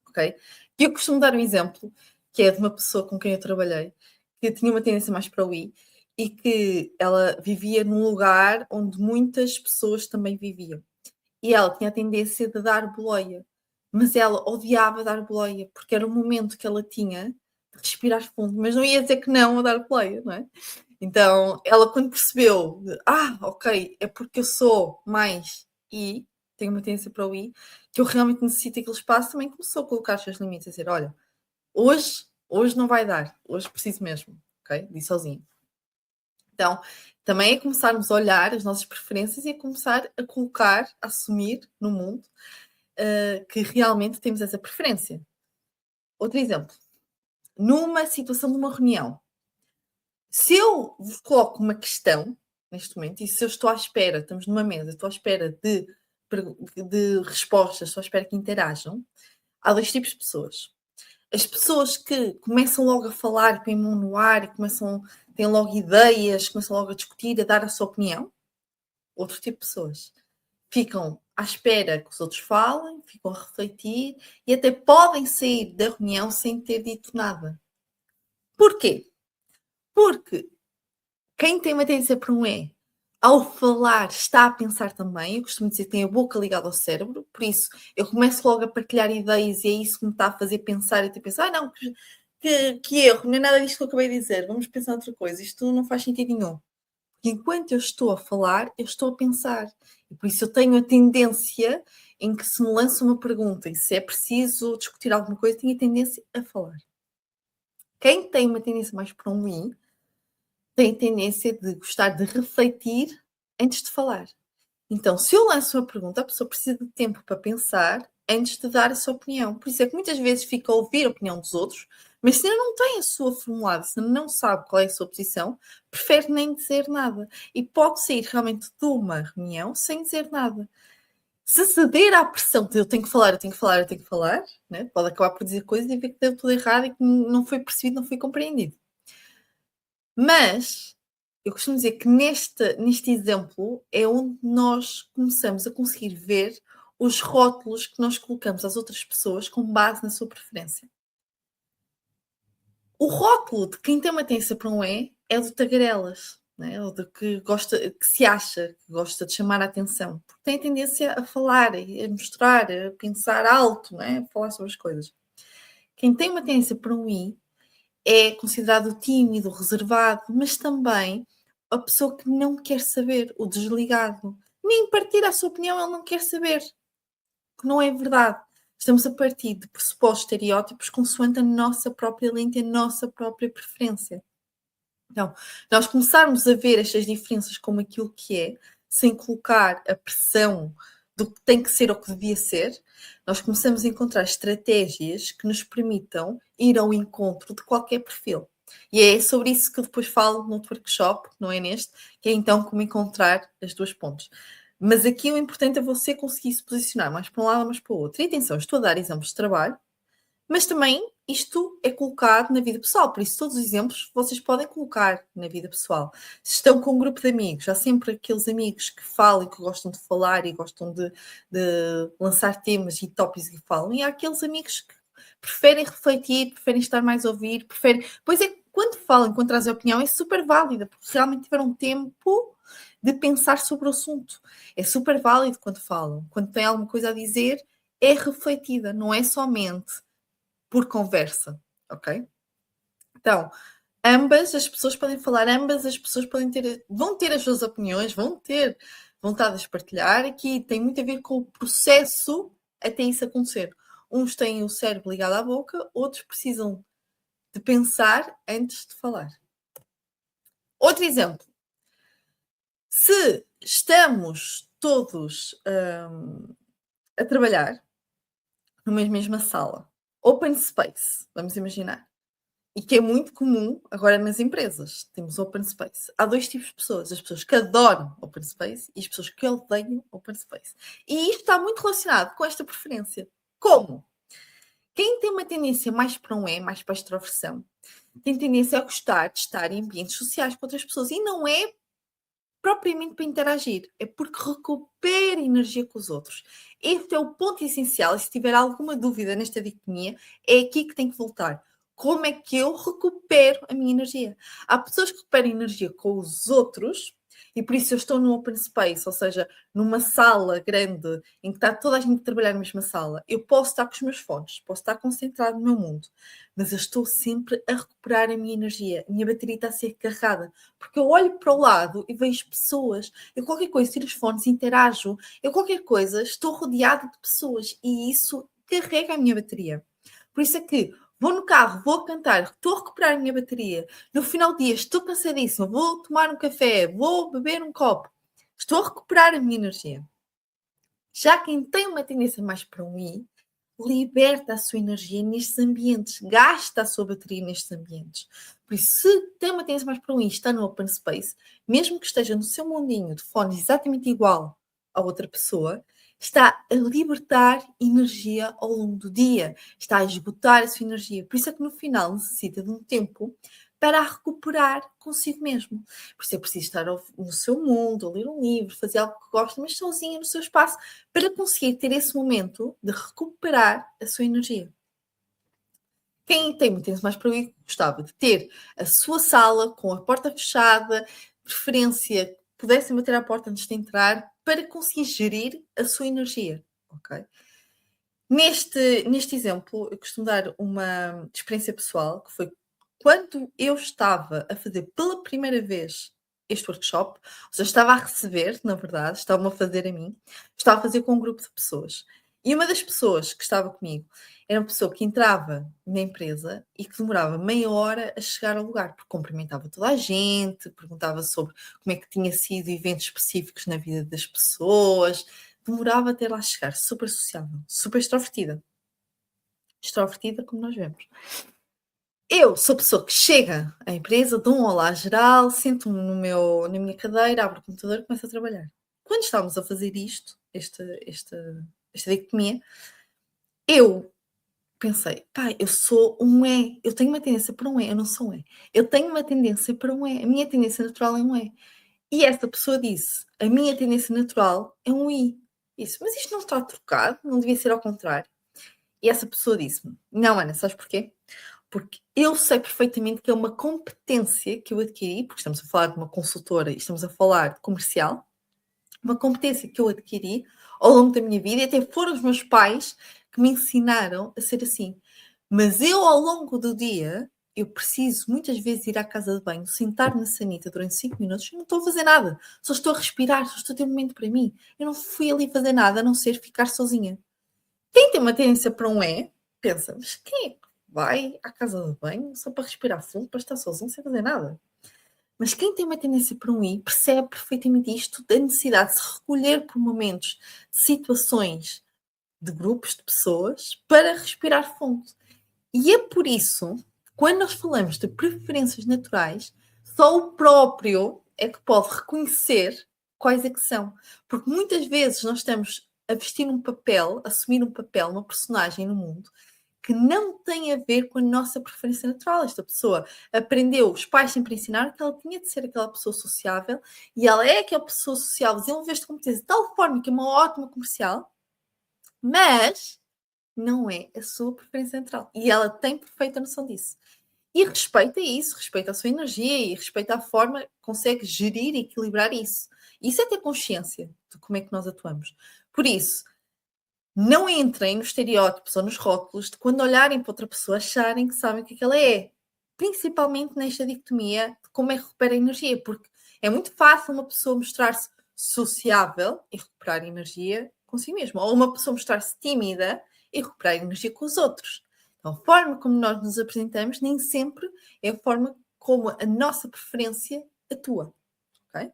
[SPEAKER 1] ok? E eu costumo dar um exemplo, que é de uma pessoa com quem eu trabalhei, que tinha uma tendência mais para o I, e que ela vivia num lugar onde muitas pessoas também viviam. E ela tinha a tendência de dar boleia, mas ela odiava dar boleia, porque era o momento que ela tinha de respirar fundo, mas não ia dizer que não a dar boleia, não é? Então, ela quando percebeu, ok, é porque eu sou mais I, tenho uma tendência para o I, que eu realmente necessito aquele espaço, também começou a colocar os seus limites, a dizer, olha, hoje não vai dar, hoje preciso mesmo, ok? Disse sozinho. Então, também é começarmos a olhar as nossas preferências e a começar a colocar, a assumir no mundo que realmente temos essa preferência. Outro exemplo, numa situação de uma reunião, se eu vos coloco uma questão neste momento e se eu estou à espera, estamos numa mesa, estou à espera de respostas, estou à espera que interajam, há dois tipos de pessoas. As pessoas que começam logo a falar, põem a mão no ar e têm logo ideias, começam logo a discutir, a dar a sua opinião. Outro tipo de pessoas ficam à espera que os outros falem, ficam a refletir e até podem sair da reunião sem ter dito nada. Porquê? Porque quem tem uma tendência para um E, ao falar, está a pensar também. Eu costumo dizer que tem a boca ligada ao cérebro, por isso eu começo logo a partilhar ideias e é isso que me está a fazer pensar e até pensar, não, que erro, não é nada disto que eu acabei de dizer, vamos pensar outra coisa, isto não faz sentido nenhum. Porque enquanto eu estou a falar, eu estou a pensar. E por isso eu tenho a tendência em que se me lança uma pergunta e se é preciso discutir alguma coisa, tenho a tendência a falar. Quem tem uma tendência mais para um I, tem tendência de gostar de refletir antes de falar. Então, se eu lanço uma pergunta, a pessoa precisa de tempo para pensar antes de dar a sua opinião. Por isso é que muitas vezes fica a ouvir a opinião dos outros, mas se ainda não tem a sua formulada, se não sabe qual é a sua posição, prefere nem dizer nada. E pode sair realmente de uma reunião sem dizer nada. Se ceder à pressão de eu tenho que falar, eu tenho que falar, eu tenho que falar, né? Pode acabar por dizer coisas e ver que deu tudo errado e que não foi percebido, não foi compreendido. Mas eu costumo dizer que neste exemplo é onde nós começamos a conseguir ver os rótulos que nós colocamos às outras pessoas com base na sua preferência. O rótulo de quem tem uma tendência para um é do tagarelas, né? Ou de que gosta, que se acha, que gosta de chamar a atenção, porque tem a tendência a falar, a mostrar, a pensar alto, né? A falar sobre as coisas. Quem tem uma tendência para um I é considerado tímido, reservado, mas também a pessoa que não quer saber, o desligado. Nem partilha a sua opinião, ele não quer saber. Que não é verdade. Estamos a partir de pressupostos estereótipos consoante a nossa própria lente e a nossa própria preferência. Então, nós começarmos a ver estas diferenças como aquilo que é, sem colocar a pressão do que tem que ser ou que devia ser, nós começamos a encontrar estratégias que nos permitam ir ao encontro de qualquer perfil. E é sobre isso que eu depois falo no outro workshop, não é neste, que é então como encontrar as duas pontes. Mas aqui o importante é você conseguir se posicionar mais para um lado, mais para o outro. E atenção, estou a dar exemplos de trabalho, mas também isto é colocado na vida pessoal, por isso todos os exemplos vocês podem colocar na vida pessoal. Se estão com um grupo de amigos, há sempre aqueles amigos que falam e que gostam de falar e gostam de lançar temas e tópicos e falam, e há aqueles amigos que preferem refletir, preferem estar mais a ouvir, preferem... Pois é, quando falam, quando trazem opinião, é super válida, porque realmente tiveram tempo de pensar sobre o assunto. É super válido quando falam. Quando têm alguma coisa a dizer, é refletida, não é somente por conversa, ok? Então, ambas as pessoas podem falar, ambas as pessoas vão ter as suas opiniões, vão ter vontade de partilhar. Aqui tem muito a ver com o processo até isso acontecer. Uns têm o cérebro ligado à boca, outros precisam de pensar antes de falar. Outro exemplo. Se estamos todos a trabalhar numa mesma sala, open space, vamos imaginar, e que é muito comum agora nas empresas. Temos open space. Há dois tipos de pessoas. As pessoas que adoram open space e as pessoas que odeiam open space. E isto está muito relacionado com esta preferência. Como? Quem tem uma tendência mais para um mais para a extroversão, tem tendência a gostar de estar em ambientes sociais com outras pessoas. E não é propriamente para interagir, é porque recupera energia com os outros. Este é o ponto essencial. E se tiver alguma dúvida nesta dicotomia, é aqui que tem que voltar. Como é que eu recupero a minha energia? Há pessoas que recuperam energia com os outros, e por isso eu estou num open space, ou seja, numa sala grande em que está toda a gente a trabalhar na mesma sala. Eu posso estar com os meus fones, posso estar concentrado no meu mundo, mas eu estou sempre a recuperar a minha energia. A minha bateria está a ser carregada, porque eu olho para o lado e vejo pessoas. Eu qualquer coisa, tiro os fones, interajo. Eu qualquer coisa, estou rodeada de pessoas e isso carrega a minha bateria. Por isso é que vou no carro, vou a cantar, estou a recuperar a minha bateria. No final do dia estou cansadíssima, vou tomar um café, vou beber um copo. Estou a recuperar a minha energia. Já quem tem uma tendência mais para um I, liberta a sua energia nestes ambientes, gasta a sua bateria nestes ambientes. Por isso, se tem uma tendência mais para um I, está no open space, mesmo que esteja no seu mundinho de fones exatamente igual a outra pessoa, está a libertar energia ao longo do dia, está a esgotar a sua energia. Por isso é que no final necessita de um tempo para a recuperar consigo mesmo. Por isso é preciso estar no seu mundo, a ler um livro, fazer algo que gosta, mas sozinha no seu espaço, para conseguir ter esse momento de recuperar a sua energia. Quem tem muito mais para mim gostava de ter a sua sala com a porta fechada, preferência que pudessem bater à porta antes de entrar, para conseguir gerir a sua energia, ok? Neste exemplo, eu costumo dar uma experiência pessoal, que foi quando eu estava a fazer pela primeira vez este workshop, ou seja, estava a receber, na verdade, estava-me a fazer a mim, estava a fazer com um grupo de pessoas. E uma das pessoas que estava comigo era uma pessoa que entrava na empresa e que demorava meia hora a chegar ao lugar, porque cumprimentava toda a gente, perguntava sobre como é que tinha sido eventos específicos na vida das pessoas, demorava até lá chegar, super sociável, super extrovertida. Extrovertida, como nós vemos. Eu sou a pessoa que chega à empresa, dou um olá geral, sento-me na minha cadeira, abro o computador e começo a trabalhar. Quando estávamos a fazer isto, esta dicotomia, eu pensei, pá, eu sou um E, eu tenho uma tendência para um E, eu não sou um E. Eu tenho uma tendência para um E, a minha tendência natural é um E. E essa pessoa disse, a minha tendência natural é um I. Isso, mas isto não está trocado, não devia ser ao contrário. E essa pessoa disse-me, não, Ana, sabes porquê? Porque eu sei perfeitamente que é uma competência que eu adquiri, porque estamos a falar de uma consultora e estamos a falar de comercial, uma competência que eu adquiri ao longo da minha vida e até foram os meus pais que me ensinaram a ser assim. Mas eu, ao longo do dia, eu preciso muitas vezes ir à casa de banho, sentar na sanita durante 5 minutos e não estou a fazer nada. Só estou a respirar, só estou a ter um momento para mim. Eu não fui ali fazer nada, a não ser ficar sozinha. Quem tem uma tendência para um E, pensa, mas quem é que vai à casa de banho só para respirar fundo, para estar sozinho sem fazer nada? Mas quem tem uma tendência para um I percebe perfeitamente isto da necessidade de se recolher por momentos, de situações, de grupos de pessoas, para respirar fundo. E é por isso, quando nós falamos de preferências naturais, só o próprio é que pode reconhecer quais é que são. Porque muitas vezes nós estamos a vestir um papel, a assumir um papel, uma personagem no mundo, que não tem a ver com a nossa preferência natural. Esta pessoa aprendeu, os pais sempre ensinaram que ela tinha de ser aquela pessoa sociável e ela é aquela pessoa sociável, desenvolveu-se competência de tal forma que é uma ótima comercial, mas não é a sua preferência natural. E ela tem perfeita noção disso. E respeita isso, respeita a sua energia e respeita a forma que consegue gerir e equilibrar isso. Isso é ter consciência de como é que nós atuamos. Por isso, não entrem nos estereótipos ou nos rótulos de quando olharem para outra pessoa acharem que sabem o que ela é. Principalmente nesta dicotomia de como é que recupera a energia, porque é muito fácil uma pessoa mostrar-se sociável e recuperar energia consigo mesma, ou uma pessoa mostrar-se tímida e recuperar energia com os outros. Então, a forma como nós nos apresentamos nem sempre é a forma como a nossa preferência atua. Okay?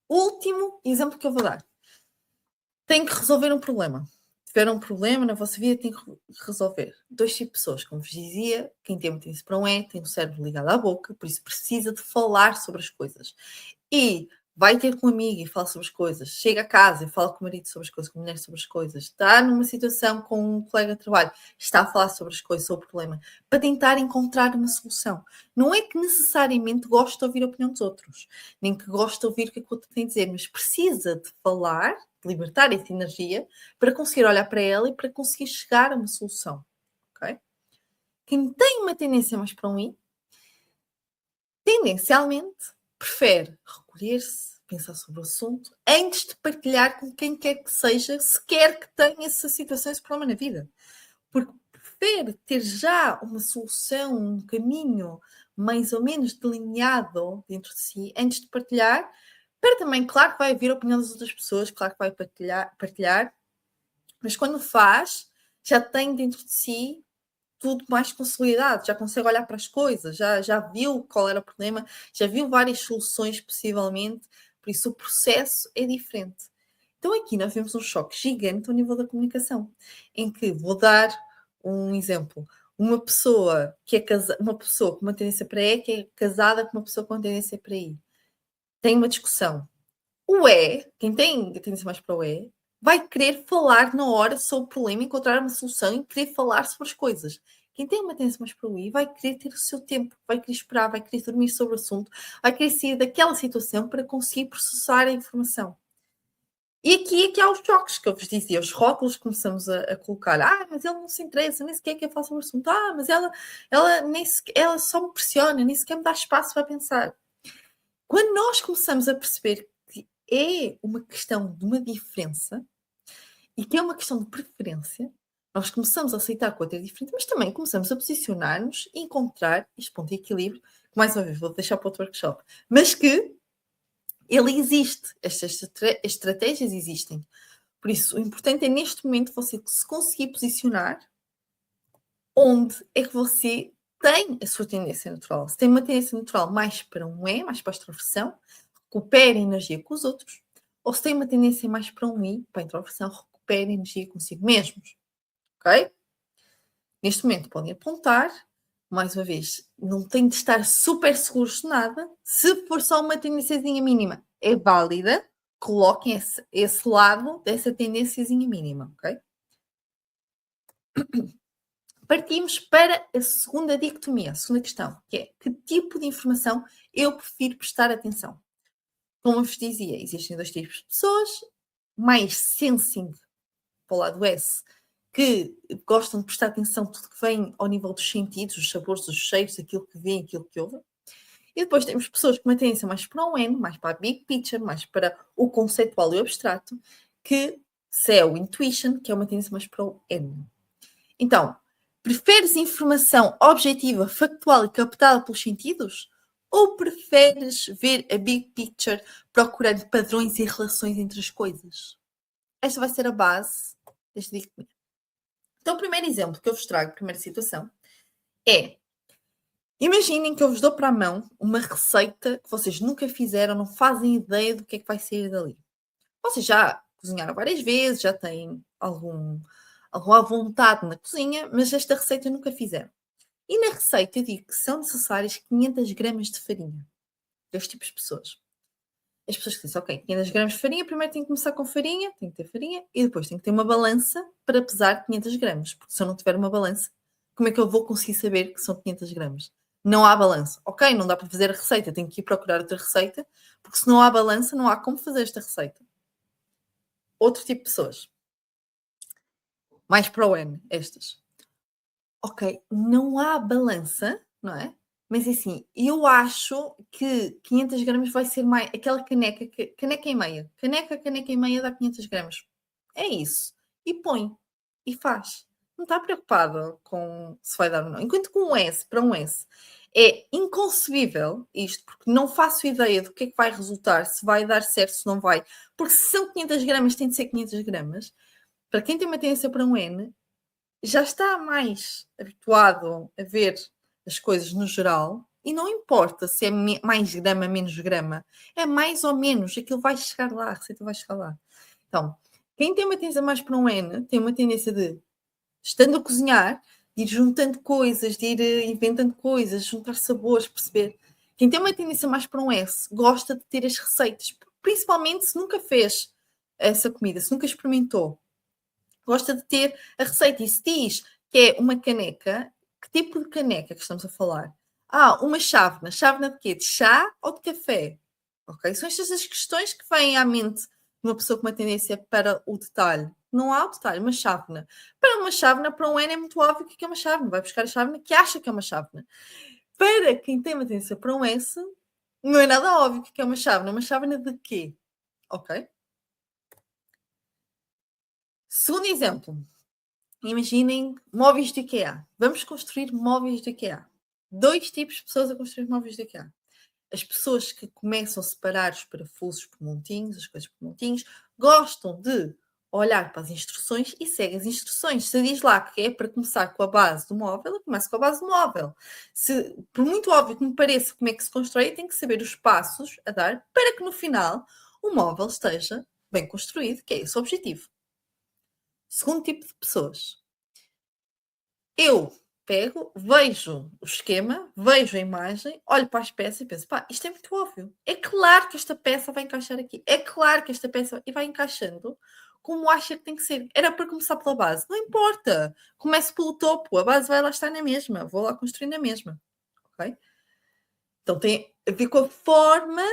[SPEAKER 1] Último exemplo que eu vou dar. Tem que resolver um problema. Se tiver um problema na vossa vida, tem que resolver. 2 tipos de pessoas, como vos dizia, quem tem muito isso para um tem o cérebro ligado à boca, por isso precisa de falar sobre as coisas. E vai ter com um amigo e fala sobre as coisas, chega a casa e fala com o marido sobre as coisas, com a mulher sobre as coisas, está numa situação com um colega de trabalho, está a falar sobre as coisas, sobre o problema, para tentar encontrar uma solução. Não é que necessariamente goste de ouvir a opinião dos outros, nem que goste de ouvir o que o outro tem a dizer, mas precisa de falar, de libertar essa energia, para conseguir olhar para ela e para conseguir chegar a uma solução. Okay? Quem tem uma tendência mais para um I, tendencialmente prefere recolher-se, pensar sobre o assunto, antes de partilhar com quem quer que seja, se quer que tenha essa situação, esse problema na vida. Porque prefere ter já uma solução, um caminho mais ou menos delineado dentro de si, antes de partilhar, para também, claro que vai haver a opinião das outras pessoas, claro que vai partilhar, mas quando faz, já tem dentro de si tudo mais consolidado, já consegue olhar para as coisas, já viu qual era o problema, já viu várias soluções possivelmente, por isso o processo é diferente. Então aqui nós vemos um choque gigante ao nível da comunicação, em que vou dar um exemplo. Uma pessoa que é uma pessoa com uma tendência para E, que é casada com uma pessoa com tendência para I. Tem uma discussão. O E, quem tem a tendência mais para o E, vai querer falar na hora sobre o problema, encontrar uma solução e querer falar sobre as coisas. Quem tem uma tendência mais para o I vai querer ter o seu tempo, vai querer esperar, vai querer dormir sobre o assunto, vai querer sair daquela situação para conseguir processar a informação. E aqui é que há os choques que eu vos dizia, os rótulos que começamos a colocar. Mas ele não se interessa, nem sequer quer falar sobre o assunto. Mas ela só me pressiona, nem sequer me dá espaço para pensar. Quando nós começamos a perceber que é uma questão de uma diferença e que é uma questão de preferência, nós começamos a aceitar que o outro é diferente, mas também começamos a posicionar-nos e encontrar este ponto de equilíbrio, que mais uma vez vou deixar para outro workshop, mas que ele existe, estas estratégias existem. Por isso, o importante é neste momento você se conseguir posicionar onde é que você tem a sua tendência natural. Se tem uma tendência natural mais para um E, mais para a extroversão, recupera energia com os outros, ou se têm uma tendência mais para um I, para a introversão, recupere energia consigo mesmos. Ok? Neste momento podem apontar, mais uma vez, não tem de estar super seguros de nada. Se for só uma tendênciazinha mínima, é válida, coloquem esse lado dessa tendênciazinha mínima, ok? Partimos para a segunda dicotomia, a segunda questão, que é que tipo de informação eu prefiro prestar atenção? Como eu vos dizia, existem dois tipos de pessoas, mais sensing, para o lado S, que gostam de prestar atenção a tudo que vem ao nível dos sentidos, os sabores, os cheiros, aquilo que vêem, aquilo que ouvem. E depois temos pessoas com uma tendência mais para o N, mais para a big picture, mais para o conceitual e o abstrato, que é o intuition, que é uma tendência mais para o N. Então, preferes informação objetiva, factual e captada pelos sentidos? Ou preferes ver a big picture procurando padrões e relações entre as coisas? Esta vai ser a base deste dicotomia. Então, o primeiro exemplo que eu vos trago, a primeira situação, é: imaginem que eu vos dou para a mão uma receita que vocês nunca fizeram, não fazem ideia do que é que vai sair dali. Vocês já cozinharam várias vezes, já têm alguma vontade na cozinha, mas esta receita nunca fizeram. E na receita eu digo que são necessárias 500 gramas de farinha. Dois tipos de pessoas. As pessoas que dizem, ok, 500 gramas de farinha, primeiro tem que começar com farinha, tem que ter farinha, e depois tem que ter uma balança para pesar 500 gramas. Porque se eu não tiver uma balança, como é que eu vou conseguir saber que são 500 gramas? Não há balança. Ok, não dá para fazer a receita, tenho que ir procurar outra receita, porque se não há balança, não há como fazer esta receita. Outro tipo de pessoas. Mais para o N, estas. Ok, não há balança, não é? Mas assim, eu acho que 500 gramas vai ser mais aquela caneca, caneca e meia. Caneca e meia dá 500 gramas. É isso. E põe. E faz. Não está preocupado com se vai dar ou não. Enquanto que um S, para um S, é inconcebível isto, porque não faço ideia do que é que vai resultar, se vai dar certo, se não vai. Porque se são 500 gramas, tem de ser 500 gramas. Para quem tem uma tendência para um N, já está mais habituado a ver as coisas no geral e não importa se é mais grama, menos grama, é mais ou menos, aquilo vai chegar lá, a receita vai chegar lá. Então, quem tem uma tendência mais para um N, tem uma tendência de, estando a cozinhar, de ir juntando coisas, de ir inventando coisas, juntar sabores, perceber. Quem tem uma tendência mais para um S, gosta de ter as receitas, principalmente se nunca fez essa comida, se nunca experimentou, gosta de ter a receita e se diz que é uma caneca, que tipo de caneca que estamos a falar? Uma chávena. Chávena de quê? De chá ou de café? Ok? São estas as questões que vêm à mente de uma pessoa com uma tendência para o detalhe. Não há o detalhe, uma chávena. Para uma chávena, para um N é muito óbvio que é uma chávena. Vai buscar a chávena que acha que é uma chávena. Para quem tem uma tendência para um S, não é nada óbvio que é uma chávena. Uma chávena de quê? Ok? Segundo exemplo. Imaginem móveis de IKEA. Vamos construir móveis de IKEA. Dois tipos de pessoas a construir móveis de IKEA. As pessoas que começam a separar os parafusos por montinhos, as coisas por montinhos, gostam de olhar para as instruções e seguem as instruções. Se diz lá que é para começar com a base do móvel, eu começo com a base do móvel. Por muito óbvio que me pareça como é que se constrói, tem que saber os passos a dar para que no final o móvel esteja bem construído, que é esse o objetivo. Segundo tipo de pessoas. Eu pego, vejo o esquema, vejo a imagem, olho para as peças e penso, pá, isto é muito óbvio. É claro que esta peça vai encaixar aqui. É claro que esta peça... E vai encaixando como acha que tem que ser. Era para começar pela base. Não importa. Começo pelo topo. A base vai lá estar na mesma. Vou lá construir na mesma. Ok? Então tem a ver com a forma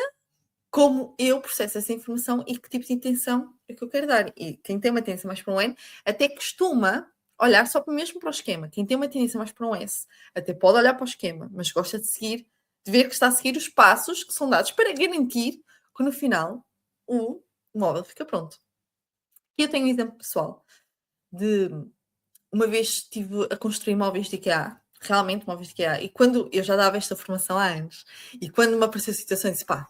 [SPEAKER 1] como eu processo essa informação e que tipo de intenção é que eu quero dar. E quem tem uma tendência mais para um N, até costuma olhar só mesmo para o esquema. Quem tem uma tendência mais para um S, até pode olhar para o esquema, mas gosta de seguir, de ver que está a seguir os passos que são dados para garantir que no final o móvel fica pronto. E eu tenho um exemplo pessoal de uma vez estive a construir móveis de IKEA, realmente móveis de IKEA, e quando eu já dava esta formação há anos, e quando me apareceu a situação, eu disse, pá,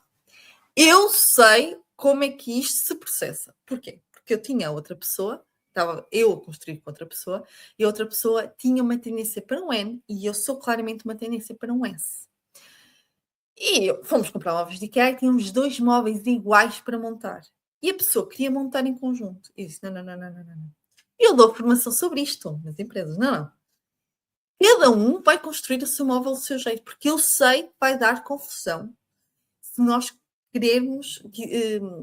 [SPEAKER 1] eu sei como é que isto se processa. Porquê? Porque eu tinha outra pessoa, estava eu a construir com outra pessoa, e a outra pessoa tinha uma tendência para um N, e eu sou claramente uma tendência para um S. E fomos comprar móveis de IKEA e tínhamos dois móveis iguais para montar. E a pessoa queria montar em conjunto. E eu disse, não. Eu dou formação sobre isto nas empresas. Não. Cada um vai construir o seu móvel do seu jeito, porque eu sei que vai dar confusão se nós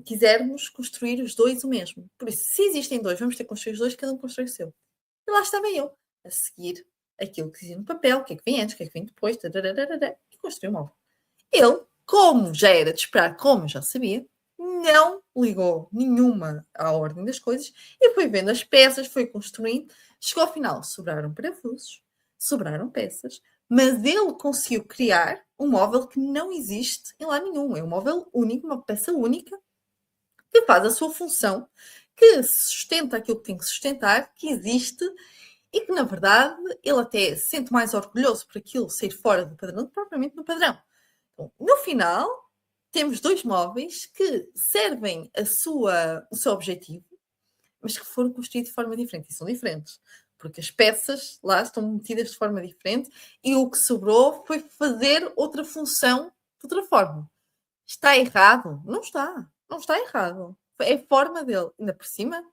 [SPEAKER 1] quisermos construir os dois o mesmo. Por isso, se existem dois, vamos ter que construir os dois, cada um constrói o seu. E lá estava eu, a seguir aquilo que dizia no papel, o que é que vem antes, o que é que vem depois, e construí o móvel. Ele, como já era de esperar, como já sabia, não ligou nenhuma à ordem das coisas e foi vendo as peças, foi construindo. Chegou ao final, sobraram parafusos, sobraram peças, mas ele conseguiu criar um móvel que não existe em lado nenhum. É um móvel único, uma peça única, que faz a sua função, que sustenta aquilo que tem que sustentar, que existe e que, na verdade, ele até se sente mais orgulhoso por aquilo ser fora do padrão do que propriamente no padrão. Bom, no final, temos dois móveis que servem o seu objetivo, mas que foram construídos de forma diferente. E são diferentes, porque as peças lá estão metidas de forma diferente e o que sobrou foi fazer outra função de outra forma. Está errado? Não está. Não está errado. É a forma dele. Ainda por cima,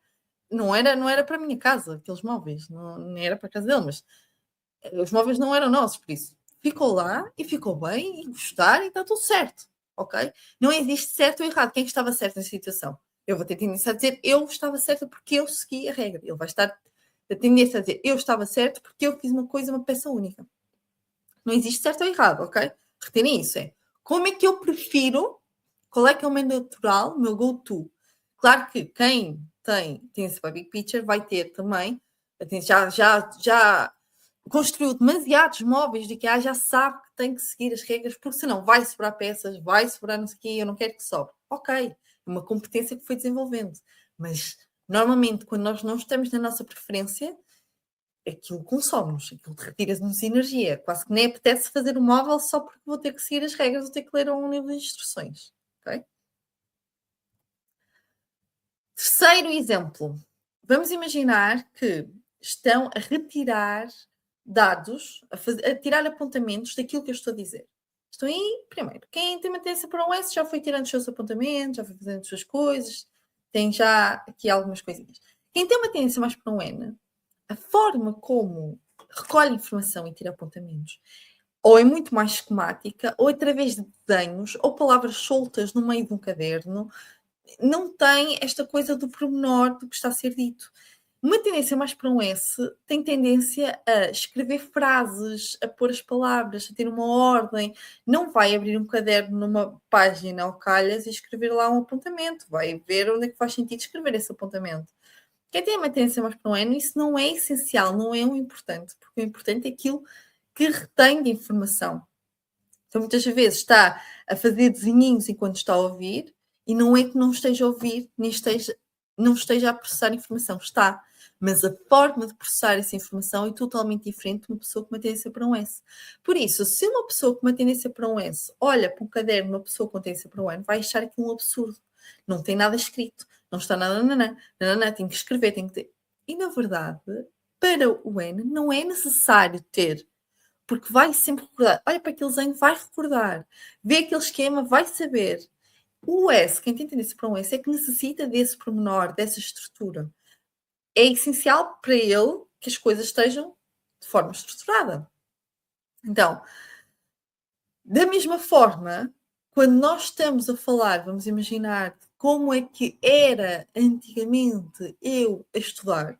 [SPEAKER 1] não era para a minha casa, aqueles móveis. Não, nem era para a casa dele, mas os móveis não eram nossos, por isso. Ficou lá e ficou bem e gostar e está tudo certo, ok? Não existe certo ou errado. Quem estava certo nessa situação? Eu vou ter tendência a dizer eu estava certa porque eu segui a regra. Ele vai estar a tendência a dizer eu estava certo porque eu fiz uma coisa, uma peça única. Não existe certo ou errado, ok? Retirem isso. É como é que eu prefiro, qual é que é o meu natural, o meu go-to? Claro que quem tem tendência para Big Picture vai ter também, já construiu demasiados móveis de que já sabe que tem que seguir as regras, porque senão vai sobrar peças, vai sobrar não sei o quê, eu não quero que sobre. Ok, é uma competência que foi desenvolvendo. Mas, normalmente, quando nós não estamos na nossa preferência, aquilo consome-nos, aquilo retira-nos energia. Quase que nem apetece fazer o móvel só porque vou ter que seguir as regras, vou ter que ler um livro de instruções. Ok? Terceiro exemplo. Vamos imaginar que estão a retirar dados, a tirar apontamentos daquilo que eu estou a dizer. Estão aí, primeiro, quem tem uma tendência para um S já foi tirando os seus apontamentos, já foi fazendo as suas coisas, tem já aqui algumas coisinhas. Quem tem uma tendência mais para um N, a forma como recolhe informação e tira apontamentos ou é muito mais esquemática, ou através de desenhos, ou palavras soltas no meio de um caderno, não tem esta coisa do pormenor do que está a ser dito. Uma tendência mais para um S tem tendência a escrever frases, a pôr as palavras, a ter uma ordem. Não vai abrir um caderno numa página ao calhas e escrever lá um apontamento. Vai ver onde é que faz sentido escrever esse apontamento. Quem tem uma tendência mais para um N, isso não é essencial, não é o importante. Porque o importante é aquilo que retém de informação. Então, muitas vezes está a fazer desenhinhos enquanto está a ouvir, e não é que não esteja a ouvir, nem não esteja a processar informação. Está. Mas a forma de processar essa informação é totalmente diferente de uma pessoa com uma tendência para um S. Por isso, se uma pessoa com uma tendência para um S olha para um caderno de uma pessoa com tendência para um N, vai achar aquilo um absurdo. Não tem nada escrito. Não está nada, tem que escrever, tem que ter. E, na verdade, para o N, não é necessário ter, porque vai sempre recordar. Olha para aquele desenho, vai recordar. Vê aquele esquema, vai saber. O S, quem tem tendência para um S, é que necessita desse pormenor, dessa estrutura. É essencial para ele que as coisas estejam de forma estruturada. Então, da mesma forma, quando nós estamos a falar, vamos imaginar como é que era antigamente eu a estudar,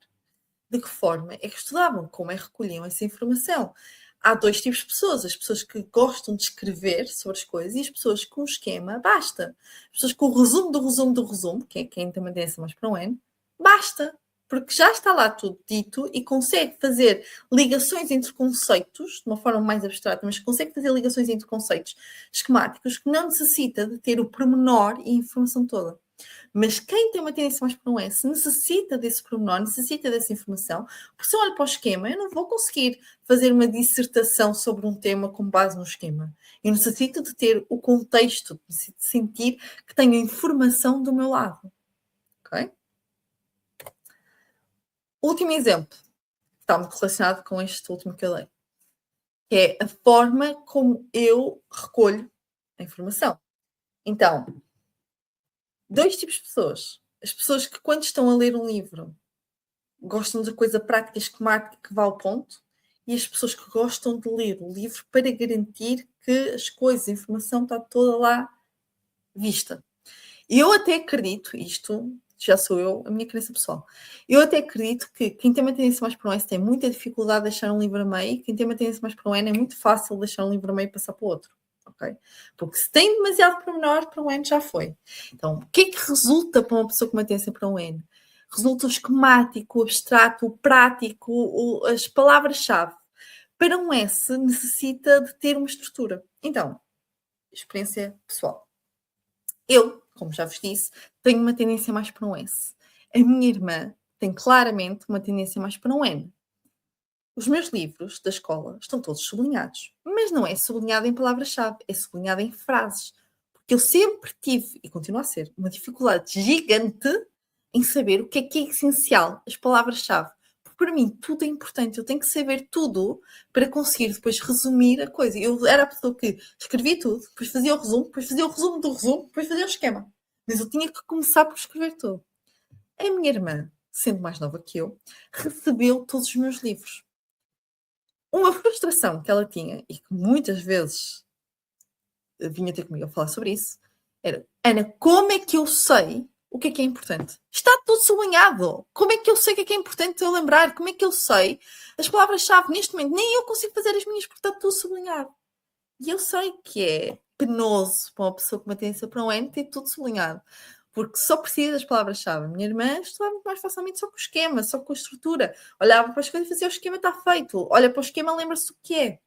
[SPEAKER 1] de que forma é que estudavam, como é que recolhiam essa informação. Há dois tipos de pessoas: as pessoas que gostam de escrever sobre as coisas e as pessoas com o esquema basta. As pessoas com o resumo do resumo do resumo, que é quem tem uma tendência mais para um N, basta, porque já está lá tudo dito e consegue fazer ligações entre conceitos, de uma forma mais abstrata, mas consegue fazer ligações entre conceitos esquemáticos que não necessita de ter o pormenor e a informação toda. Mas quem tem uma tendência mais para um S necessita desse pormenor, necessita dessa informação, porque se eu olho para o esquema, eu não vou conseguir fazer uma dissertação sobre um tema com base no esquema. Eu necessito de ter o contexto, de sentir que tenho a informação do meu lado. Ok? Último exemplo, que está muito relacionado com este último que eu dei, que é a forma como eu recolho a informação. Então, Dois tipos de pessoas. As pessoas que, quando estão a ler um livro, gostam de coisa prática, esquemática, que vá ao ponto, e as pessoas que gostam de ler o livro para garantir que as coisas, a informação está toda lá vista. Eu até acredito, isto já sou eu, a minha crença pessoal, eu até acredito que quem tem uma tendência mais para um S tem muita dificuldade de deixar um livro a meio, quem tem uma tendência mais para um N é muito fácil deixar um livro a meio e passar para o outro. Okay? Porque se tem demasiado pormenor, para um N já foi. Então, o que é que resulta para uma pessoa com uma tendência para um N? Resulta o esquemático, o abstrato, o prático, as palavras-chave. Para um S, necessita de ter uma estrutura. Então, experiência pessoal. Eu, como já vos disse, tenho uma tendência mais para um S. A minha irmã tem claramente uma tendência mais para um N. Os meus livros da escola estão todos sublinhados, mas não é sublinhado em palavras-chave, é sublinhado em frases. Porque eu sempre tive, e continuo a ser, uma dificuldade gigante em saber o que é essencial, as palavras-chave. Porque para mim tudo é importante, eu tenho que saber tudo para conseguir depois resumir a coisa. Eu era a pessoa que escrevia tudo, depois fazia o resumo, depois fazia o resumo do resumo, depois fazia o esquema. Mas eu tinha que começar por escrever tudo. A minha irmã, sendo mais nova que eu, recebeu todos os meus livros. Uma frustração que ela tinha, e que muitas vezes vinha ter comigo a falar sobre isso, era: Ana, como é que eu sei o que é importante? Está tudo sublinhado. Como é que eu sei o que é importante eu lembrar? Como é que eu sei as palavras-chave neste momento? Nem eu consigo fazer as minhas porque está tudo sublinhado. E eu sei que é penoso para uma pessoa com uma tendência para um N ter tudo sublinhado. Porque só precisa das palavras-chave. A minha irmã estudava muito mais facilmente só com o esquema, só com a estrutura. Olhava para as coisas e fazia: o esquema está feito. Olha para o esquema, lembra-se o que é.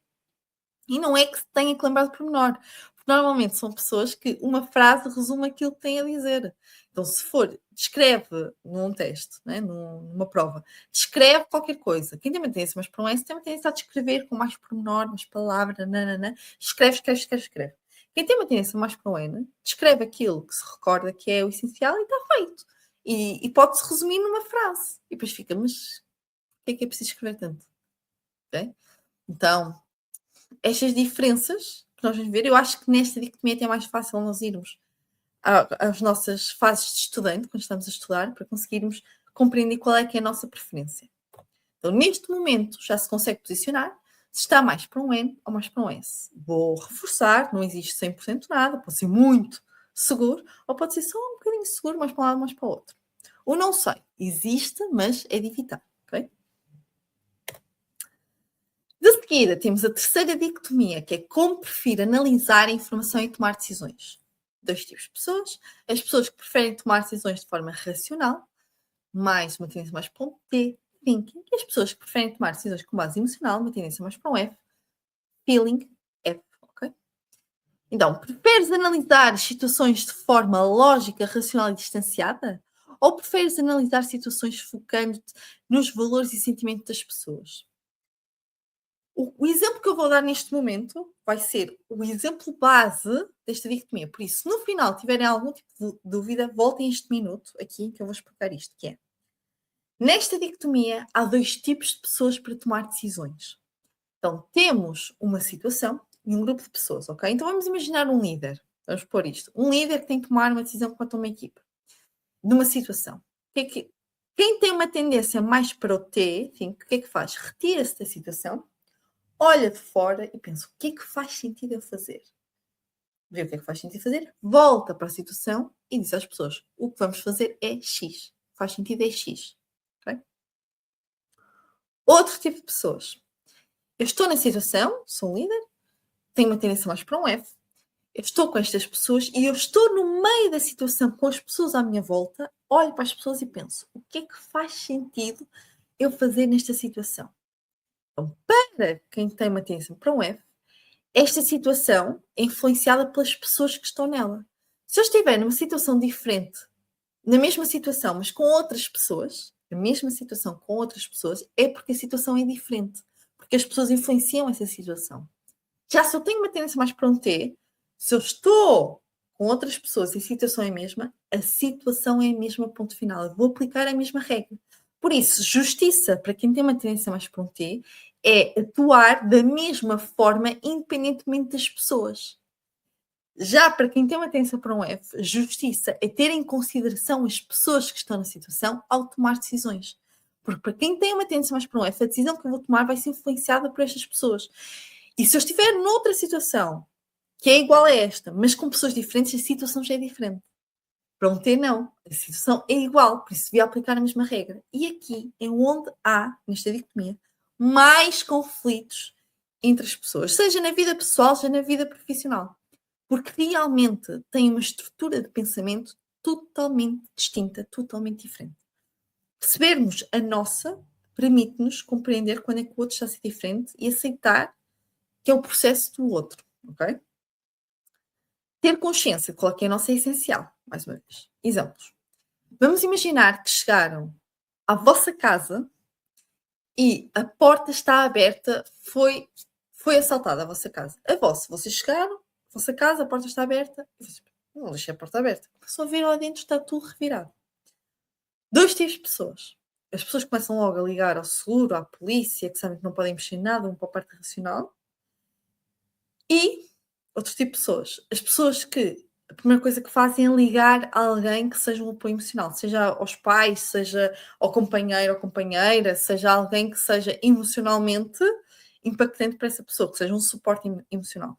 [SPEAKER 1] E não é que se tenha que lembrar de pormenor. Porque normalmente são pessoas que uma frase resume aquilo que têm a dizer. Então, se for, descreve num teste, né, numa prova, descreve qualquer coisa. Quem tem uma tendência mais para um S tem uma tendência a descrever com mais pormenor, mais palavras, nananã. Escreve. Quem tem uma tendência mais para um N, descreve aquilo que se recorda que é o essencial e está feito. E pode-se resumir numa frase. E depois fica: mas o que é preciso escrever tanto? Okay? Então, estas diferenças que nós vamos ver, eu acho que nesta dicotomia é mais fácil nós irmos às nossas fases de estudante, quando estamos a estudar, para conseguirmos compreender qual é que é a nossa preferência. Então, neste momento, já se consegue posicionar se está mais para um N ou mais para um S. Vou reforçar, não existe 100% nada, pode ser muito seguro, ou pode ser só um bocadinho seguro, mais para um lado, mais para o outro. O não sei, existe, mas é de evitar, ok? De seguida, temos a terceira dicotomia, que é como prefiro analisar a informação e tomar decisões. Dois tipos de pessoas. As pessoas que preferem tomar decisões de forma racional, mais uma tendência mais para um T, thinking. E as pessoas que preferem tomar decisões com base emocional, uma tendência mais para um F, feeling, F. Ok? Então, preferes analisar situações de forma lógica, racional e distanciada? Ou preferes analisar situações focando-te nos valores e sentimentos das pessoas? O exemplo que eu vou dar neste momento vai ser o exemplo base desta dicotomia. Por isso, se no final tiverem algum tipo de dúvida, voltem este minuto aqui que eu vou explicar isto, que é: nesta dicotomia há dois tipos de pessoas para tomar decisões. Então, temos uma situação e um grupo de pessoas, ok? Então, vamos imaginar um líder. Vamos pôr isto. Um líder que tem que tomar uma decisão quanto a uma equipa. Numa situação. Quem tem uma tendência mais para o T, enfim, o que é que faz? Retira-se da situação, olha de fora e pensa: o que é que faz sentido eu fazer? Vê o que é que faz sentido fazer, volta para a situação e diz às pessoas: o que vamos fazer é X. Faz sentido é X. Okay? Outro tipo de pessoas. Eu estou na situação, sou um líder, tenho uma tendência mais para um F, eu estou com estas pessoas e eu estou no meio da situação com as pessoas à minha volta, olho para as pessoas e penso: o que é que faz sentido eu fazer nesta situação? Então, para quem tem uma tendência para um F, esta situação é influenciada pelas pessoas que estão nela. Se eu estiver numa situação diferente, na mesma situação, mas com outras pessoas, na mesma situação com outras pessoas, é porque a situação é diferente. Porque as pessoas influenciam essa situação. Já se eu tenho uma tendência mais para um T, se eu estou com outras pessoas e a situação é a mesma é a mesma, ponto final. Eu vou aplicar a mesma regra. Por isso, justiça para quem tem uma tendência mais para um T é atuar da mesma forma, independentemente das pessoas. Já para quem tem uma tendência para um F, justiça é ter em consideração as pessoas que estão na situação ao tomar decisões. Porque para quem tem uma tendência mais para um F, a decisão que eu vou tomar vai ser influenciada por estas pessoas. E se eu estiver noutra situação que é igual a esta, mas com pessoas diferentes, a situação já é diferente. Para um T, não. A situação é igual, por isso devia aplicar a mesma regra. E aqui é onde há, nesta dicotomia, mais conflitos entre as pessoas, seja na vida pessoal, seja na vida profissional. Porque realmente tem uma estrutura de pensamento totalmente distinta, totalmente diferente. Percebermos a nossa permite-nos compreender quando é que o outro está a ser diferente e aceitar que é o processo do outro, ok? Ter consciência de qual é a nossa essencial, mais uma vez. Exemplos. Vamos imaginar que chegaram à vossa casa e a porta está aberta, foi assaltada a vossa casa. Vocês chegaram, a vossa casa, a porta está aberta, e vocês, não deixei a porta aberta. Só ver lá dentro, está tudo revirado. Dois tipos de pessoas. As pessoas começam logo a ligar ao seguro, à polícia, que sabem que não podem mexer em nada, vão para a parte racional. E outro tipo de pessoas. As pessoas que a primeira coisa que fazem é ligar a alguém que seja um apoio emocional, seja aos pais, seja ao companheiro ou companheira, seja alguém que seja emocionalmente impactante para essa pessoa, que seja um suporte emocional.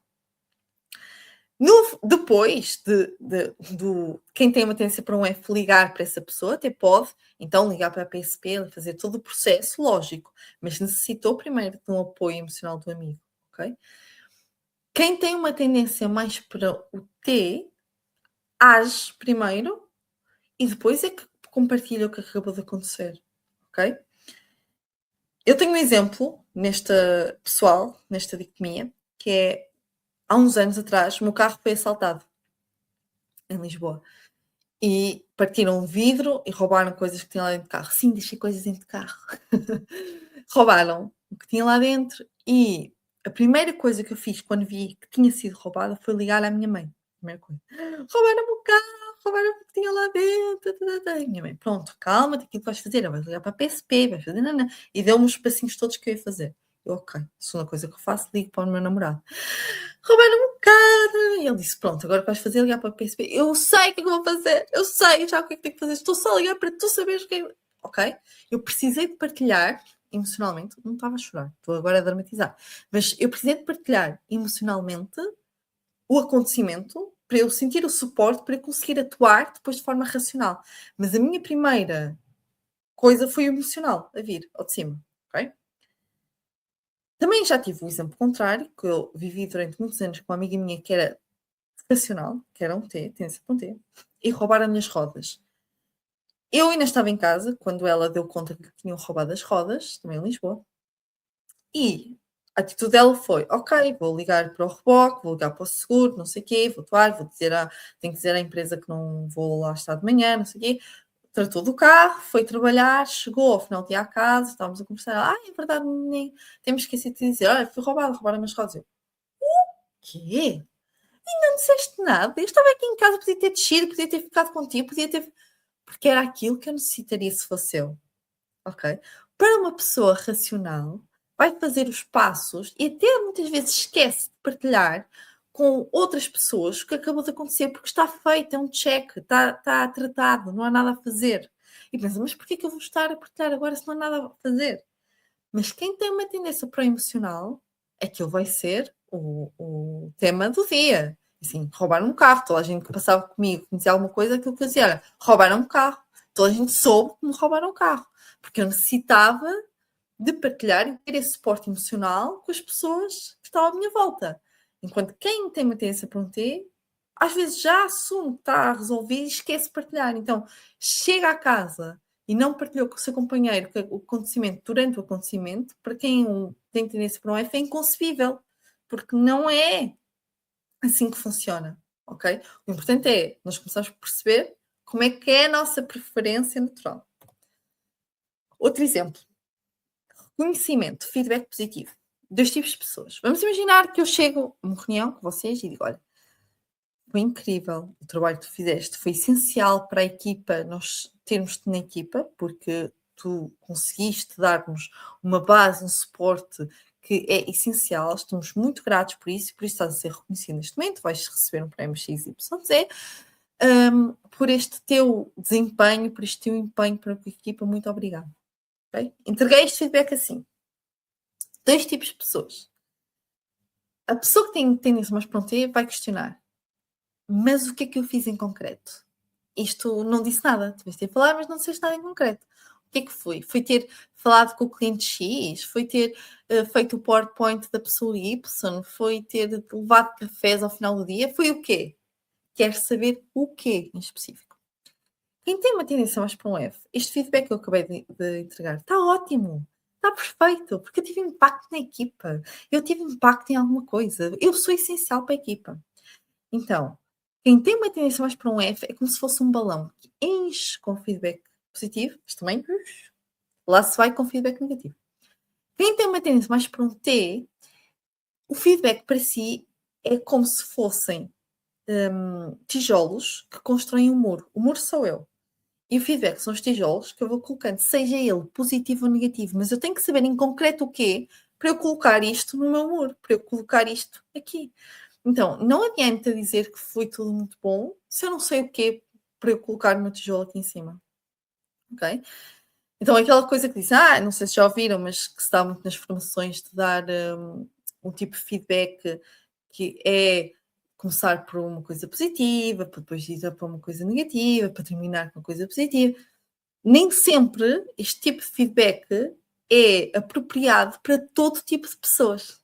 [SPEAKER 1] Depois do quem tem uma tendência para um F ligar para essa pessoa, até pode então ligar para a PSP, fazer todo o processo, lógico, mas necessitou primeiro de um apoio emocional do amigo, ok? Quem tem uma tendência mais para o T, age primeiro e depois é que compartilha o que acabou de acontecer, ok? Eu tenho um exemplo nesta dicotomia, que é há uns anos atrás, o meu carro foi assaltado em Lisboa e partiram um vidro e roubaram coisas que tinha lá dentro do carro. Sim, deixei coisas dentro do carro. Roubaram o que tinha lá dentro e a primeira coisa que eu fiz quando vi que tinha sido roubada foi ligar à minha mãe. Primeira coisa. Roubaram-me o carro, roubaram o que tinha lá dentro. E minha mãe, pronto, calma, tem aquilo que vais fazer. Vais ligar para a PSP, vais fazer nana. E deu-me os passinhos todos que eu ia fazer. Eu, ok, a segunda coisa que eu faço, ligo para o meu namorado. Roubaram-me o carro. E ele disse, pronto, agora o que vais fazer é ligar para a PSP. Eu sei o que é que eu vou fazer. Eu sei já o que é que tenho que fazer. Estou só a ligar para tu saberes o que é. Ok? Eu precisei de partilhar emocionalmente, não estava a chorar, estou agora a dramatizar, mas eu precisei de partilhar emocionalmente o acontecimento para eu sentir o suporte, para eu conseguir atuar depois de forma racional. Mas a minha primeira coisa foi emocional, a vir ao de cima, ok? Também já tive o exemplo contrário, que eu vivi durante muitos anos com uma amiga minha que era racional, que era um T, tendência para um T, e roubaram-lhe as rodas. Eu ainda estava em casa quando ela deu conta que tinham roubado as rodas, também em Lisboa, e a atitude dela foi: ok, vou ligar para o reboque, vou ligar para o seguro, não sei o quê, vou atuar, tenho que dizer à empresa que não vou lá estar de manhã, não sei o quê. Tratou do carro, foi trabalhar, chegou ao final do dia à casa, estávamos a conversar. É verdade, nem temos esquecido de dizer: olha, fui roubada, roubaram as rodas. Eu, quê? E não disseste nada? Eu estava aqui em casa, podia ter descido, podia ter ficado contigo, podia ter. Porque era aquilo que eu necessitaria se fosse eu. Ok? Para uma pessoa racional, vai fazer os passos e até muitas vezes esquece de partilhar com outras pessoas o que acabou de acontecer, porque está feito, é um check, está tratado, não há nada a fazer. E pensa, mas porquê que eu vou estar a partilhar agora se não há nada a fazer? Mas quem tem uma tendência para o emocional, aquilo vai ser o tema do dia. Assim, roubaram um carro, toda a gente que passava comigo, que dizia alguma coisa, aquilo que eu dizia era, roubaram um carro. Toda a gente soube que me roubaram o carro. Porque eu necessitava de partilhar e ter esse suporte emocional com as pessoas que estão à minha volta. Enquanto quem tem uma tendência para um T, às vezes já assume que está a resolver e esquece de partilhar. Então, chega à casa e não partilhou com o seu companheiro o acontecimento durante o acontecimento, para quem tem tendência para um F, é inconcebível. Porque não é assim que funciona, ok? O importante é nós começarmos a perceber como é que é a nossa preferência natural. Outro exemplo. Conhecimento, feedback positivo. Dois tipos de pessoas. Vamos imaginar que eu chego a uma reunião com vocês e digo, olha, foi incrível o trabalho que tu fizeste, foi essencial para a equipa, nós termos-te na equipa, porque tu conseguiste dar-nos uma base, um suporte que é essencial, estamos muito gratos por isso, e por isso estás a ser reconhecido neste momento, vais receber um prémio XYZ, por este teu desempenho, por este teu empenho para a equipa, muito obrigada. Okay? Entreguei este feedback assim. 2 tipos de pessoas. A pessoa que tem tendência mais pronta vai questionar, mas o que é que eu fiz em concreto? Isto não disse nada, tiveste a falar, mas não disseste nada em concreto. O que é que foi? Foi ter falado com o cliente X? Foi ter feito o PowerPoint da pessoa Y? Foi ter levado cafés ao final do dia? Foi o quê? Quero saber o quê em específico. Quem tem uma tendência mais para um F, este feedback que eu acabei de entregar está ótimo, está perfeito, porque eu tive impacto na equipa, eu tive impacto em alguma coisa, eu sou essencial para a equipa. Então, quem tem uma tendência mais para um F é como se fosse um balão que enche com feedback positivo, mas também lá se vai com feedback negativo. Quem tem uma tendência mais para um T, o feedback para si é como se fossem tijolos que constroem um muro. O muro sou eu. E o feedback são os tijolos que eu vou colocando, seja ele positivo ou negativo, mas eu tenho que saber em concreto o quê para eu colocar isto no meu muro, para eu colocar isto aqui. Então, não adianta dizer que foi tudo muito bom se eu não sei o quê para eu colocar o meu tijolo aqui em cima. Ok? Então, aquela coisa que diz, não sei se já ouviram, mas que se dá muito nas formações de dar um tipo de feedback que é começar por uma coisa positiva, para depois ir para uma coisa negativa, para terminar com uma coisa positiva. Nem sempre este tipo de feedback é apropriado para todo tipo de pessoas.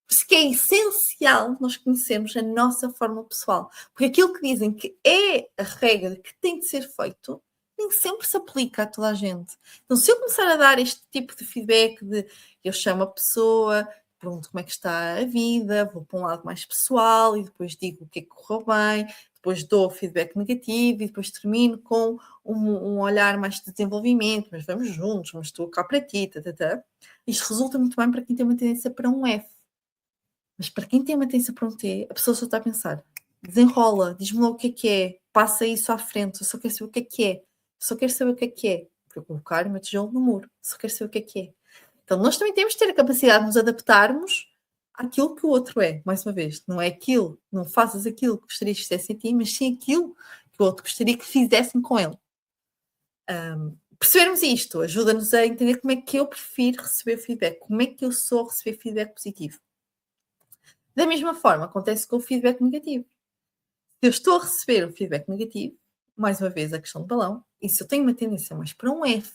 [SPEAKER 1] Por isso que é essencial nós conhecermos a nossa forma pessoal. Porque aquilo que dizem que é a regra que tem de ser feito, nem sempre se aplica a toda a gente. Então, se eu começar a dar este tipo de feedback de eu chamo a pessoa, pergunto como é que está a vida, vou para um lado mais pessoal e depois digo o que é que correu bem, depois dou feedback negativo e depois termino com um olhar mais de desenvolvimento, mas vamos juntos, mas estou cá para ti, Isto resulta muito bem para quem tem uma tendência para um F. Mas para quem tem uma tendência para um T, a pessoa só está a pensar, desenrola, diz-me lá o que é, passa isso à frente, eu só quero saber o que é, eu só quero saber o que é, para eu colocar o meu tijolo no muro, só quero saber o que é. Então nós também temos de ter a capacidade de nos adaptarmos àquilo que o outro é, mais uma vez, não é aquilo, não faças aquilo que gostarias que fizesse em ti, mas sim aquilo que o outro gostaria que fizessem com ele. Percebermos isto ajuda-nos a entender como é que eu prefiro receber feedback, como é que eu sou a receber feedback positivo. Da mesma forma, acontece com o feedback negativo. Se eu estou a receber um feedback negativo, mais uma vez a questão do balão, e se eu tenho uma tendência mais para um F,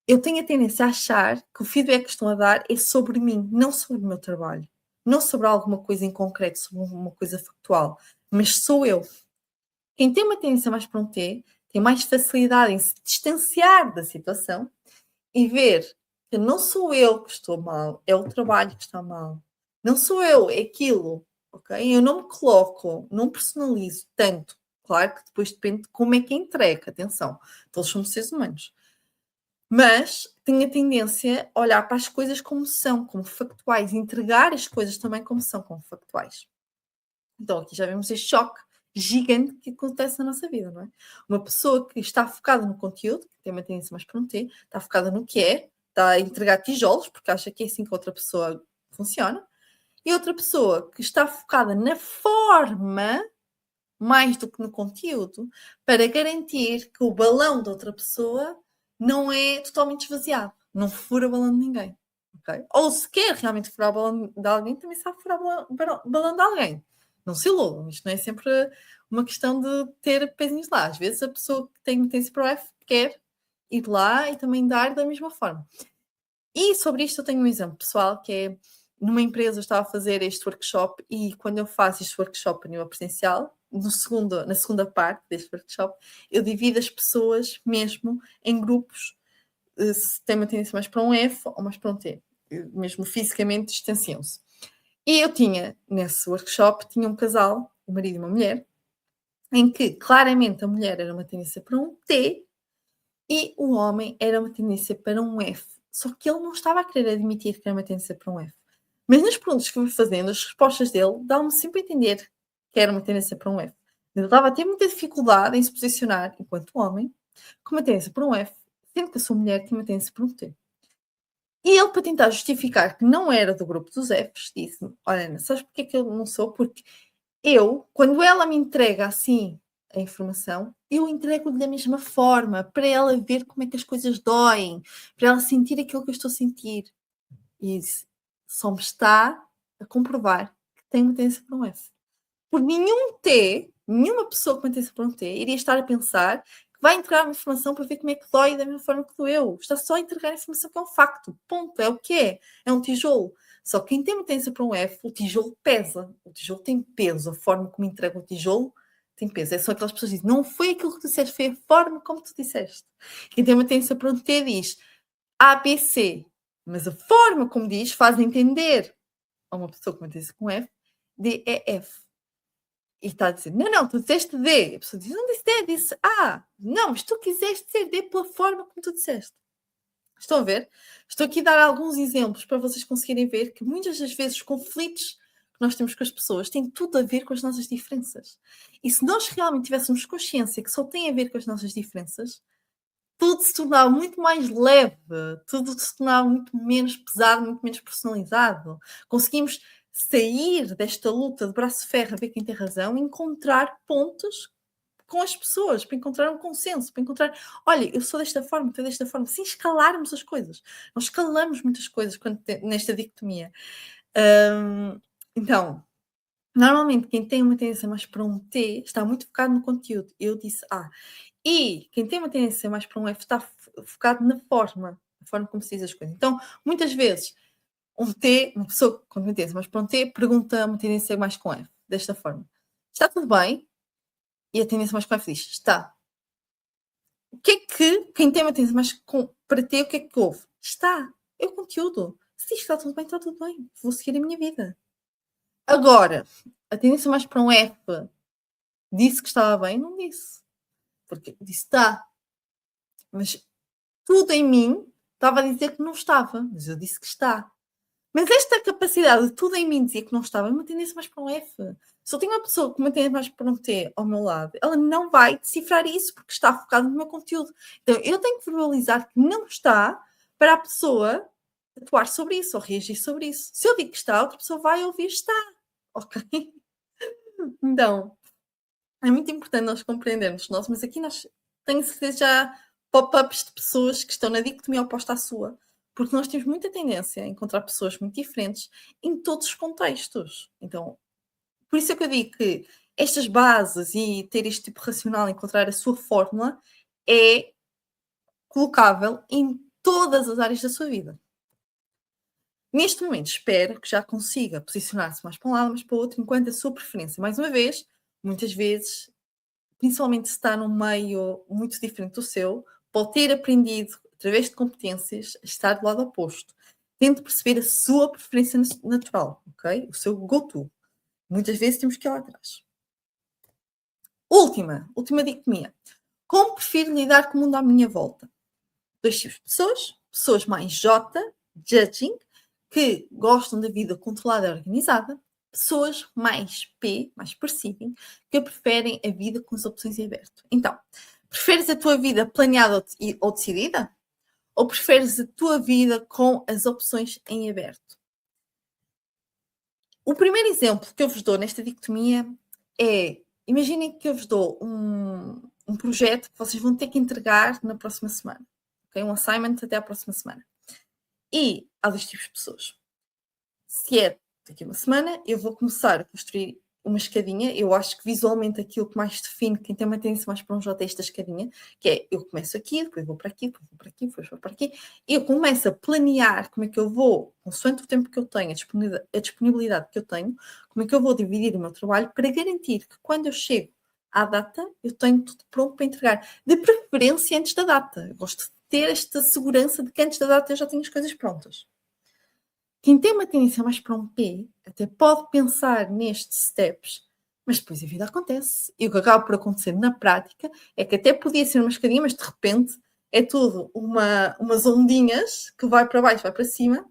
[SPEAKER 1] eu tenho a tendência a achar que o feedback que estão a dar é sobre mim, não sobre o meu trabalho, não sobre alguma coisa em concreto, sobre uma coisa factual, mas sou eu. Quem tem uma tendência mais para um T tem mais facilidade em se distanciar da situação e ver que não sou eu que estou mal, é o trabalho que está mal. Não sou eu, é aquilo, ok? Eu não me coloco, não personalizo tanto. Claro que depois depende de como é que é entrega, atenção, todos somos seres humanos. Mas tenho a tendência a olhar para as coisas como são, como factuais, entregar as coisas também como são, como factuais. Então aqui já vemos este choque gigante que acontece na nossa vida, não é? Uma pessoa que está focada no conteúdo, que tem uma tendência mais para um T, está focada no que é, está a entregar tijolos, porque acha que é assim que outra pessoa funciona, e outra pessoa que está focada na forma, mais do que no conteúdo, para garantir que o balão da outra pessoa não é totalmente esvaziado, não fura o balão de ninguém. Okay? Ou se quer realmente furar o balão de alguém, também sabe furar o balão de alguém. Não se iludam, isto não é sempre uma questão de ter pezinhos lá. Às vezes a pessoa que tem tendência para o F quer ir lá e também dar da mesma forma. E sobre isto eu tenho um exemplo pessoal, que é numa empresa eu estava a fazer este workshop e quando eu faço este workshop a nível presencial, na segunda parte deste workshop, eu divido as pessoas mesmo em grupos, se tem uma tendência mais para um F ou mais para um T. Mesmo fisicamente distanciam-se. E eu tinha, nesse workshop, tinha um casal, um marido e uma mulher, em que claramente a mulher era uma tendência para um T e o homem era uma tendência para um F. Só que ele não estava a querer admitir que era uma tendência para um F. Mas nas perguntas que eu fui fazendo, as respostas dele dão-me sempre a entender que era uma tendência para um F. Ele estava a ter muita dificuldade em se posicionar enquanto homem com uma tendência para um F, sendo que a sua mulher tinha uma tendência para um T. E ele, para tentar justificar que não era do grupo dos Fs, disse-me: Olha, Ana, sabes porque é que eu não sou? Porque eu, quando ela me entrega assim a informação, eu entrego-lhe da mesma forma, para ela ver como é que as coisas doem, para ela sentir aquilo que eu estou a sentir. E disse: Só me está a comprovar que tem uma tendência para um F. Por nenhum T, nenhuma pessoa com uma tendência para um T iria estar a pensar que vai entregar uma informação para ver como é que dói da mesma forma que doeu. Está só a entregar a informação que é um facto. Ponto. É o que é. É um tijolo. Só que quem tem uma tendência para um F, o tijolo pesa. O tijolo tem peso. A forma como entrega o tijolo tem peso. É só aquelas pessoas que dizem: não foi aquilo que tu disseste, foi a forma como tu disseste. Quem tem uma tendência para um T diz A, B, C. Mas a forma como diz faz entender a uma pessoa com uma tendência com F, D, E, F. E está a dizer: não, tu disseste D. A pessoa diz: não disse D, disse A. Não, mas tu quiseste dizer D pela forma como tu disseste. Estão a ver? Estou aqui a dar alguns exemplos para vocês conseguirem ver que muitas das vezes os conflitos que nós temos com as pessoas têm tudo a ver com as nossas diferenças. E se nós realmente tivéssemos consciência que só tem a ver com as nossas diferenças, tudo se tornava muito mais leve, tudo se tornava muito menos pesado, muito menos personalizado. Conseguimos sair desta luta de braço de ferro a ver quem tem razão e encontrar pontos com as pessoas, para encontrar um consenso, para encontrar, olha, eu sou desta forma, tu é desta forma, sem escalarmos as coisas. Nós escalamos muitas coisas nesta dicotomia. Então, normalmente quem tem uma tendência mais para um T está muito focado no conteúdo. Eu disse A. E quem tem uma tendência mais para um F está focado na forma, a forma como se diz as coisas. Então, muitas vezes, um T, uma pessoa com uma tendência mais para um T, pergunta uma tendência mais com F, desta forma: Está tudo bem? E a tendência mais com F diz: Está. O que é que quem tem uma tendência mais para T, o que é que houve? Está. É o conteúdo. Se diz que está tudo bem, está tudo bem. Vou seguir a minha vida. Agora, a tendência mais para um F disse que estava bem? Não disse. Porque disse está. Mas tudo em mim estava a dizer que não estava, mas eu disse que está. Mas esta capacidade de tudo em mim dizer que não estava é uma tendência mais para um F. Se eu tenho uma pessoa com uma tendência mais para um T ao meu lado, ela não vai decifrar isso porque está focada no meu conteúdo. Então eu tenho que verbalizar que não está para a pessoa atuar sobre isso ou reagir sobre isso. Se eu digo que está, outra pessoa vai ouvir está. Ok? Então, é muito importante nós compreendermos nós, mas aqui nós tenho certeza já pop-ups de pessoas que estão na dicotomia oposta à sua, porque nós temos muita tendência a encontrar pessoas muito diferentes em todos os contextos. Então, por isso é que eu digo que estas bases e ter este tipo racional, encontrar a sua fórmula, é colocável em todas as áreas da sua vida. Neste momento, espero que já consiga posicionar-se mais para um lado, mais para o outro, enquanto a sua preferência. Mais uma vez, muitas vezes principalmente se está num meio muito diferente do seu, pode ter aprendido, através de competências, a estar do lado oposto. Tente perceber a sua preferência natural, ok? O seu go-to. Muitas vezes temos que ir lá atrás. Última dicotomia. Como prefiro lidar com o mundo à minha volta? Dois tipos de pessoas. Pessoas mais J, judging, que gostam da vida controlada e organizada. Pessoas mais P, mais perceiving, que preferem a vida com as opções em aberto. Então, preferes a tua vida planeada ou decidida? Ou preferes a tua vida com as opções em aberto? O primeiro exemplo que eu vos dou nesta dicotomia é, imaginem que eu vos dou um projeto que vocês vão ter que entregar na próxima semana. Okay? Um assignment até à próxima semana. E há dois tipos de pessoas. Se é daqui a uma semana, eu vou começar a construir uma escadinha. Eu acho que visualmente aquilo que mais define quem tem uma tendência mais para um J é esta escadinha, que é eu começo aqui, depois vou para aqui, depois vou para aqui, depois vou para aqui. Eu começo a planear como é que eu vou, consoante o tempo que eu tenho, a disponibilidade que eu tenho, como é que eu vou dividir o meu trabalho para garantir que quando eu chego à data, eu tenho tudo pronto para entregar. De preferência antes da data. Eu gosto de ter esta segurança de que antes da data eu já tenho as coisas prontas. Quem tem uma tendência mais para um P, até pode pensar nestes steps, mas depois a vida acontece. E o que acaba por acontecer na prática é que até podia ser uma escadinha, mas de repente é tudo umas ondinhas que vai para baixo, vai para cima,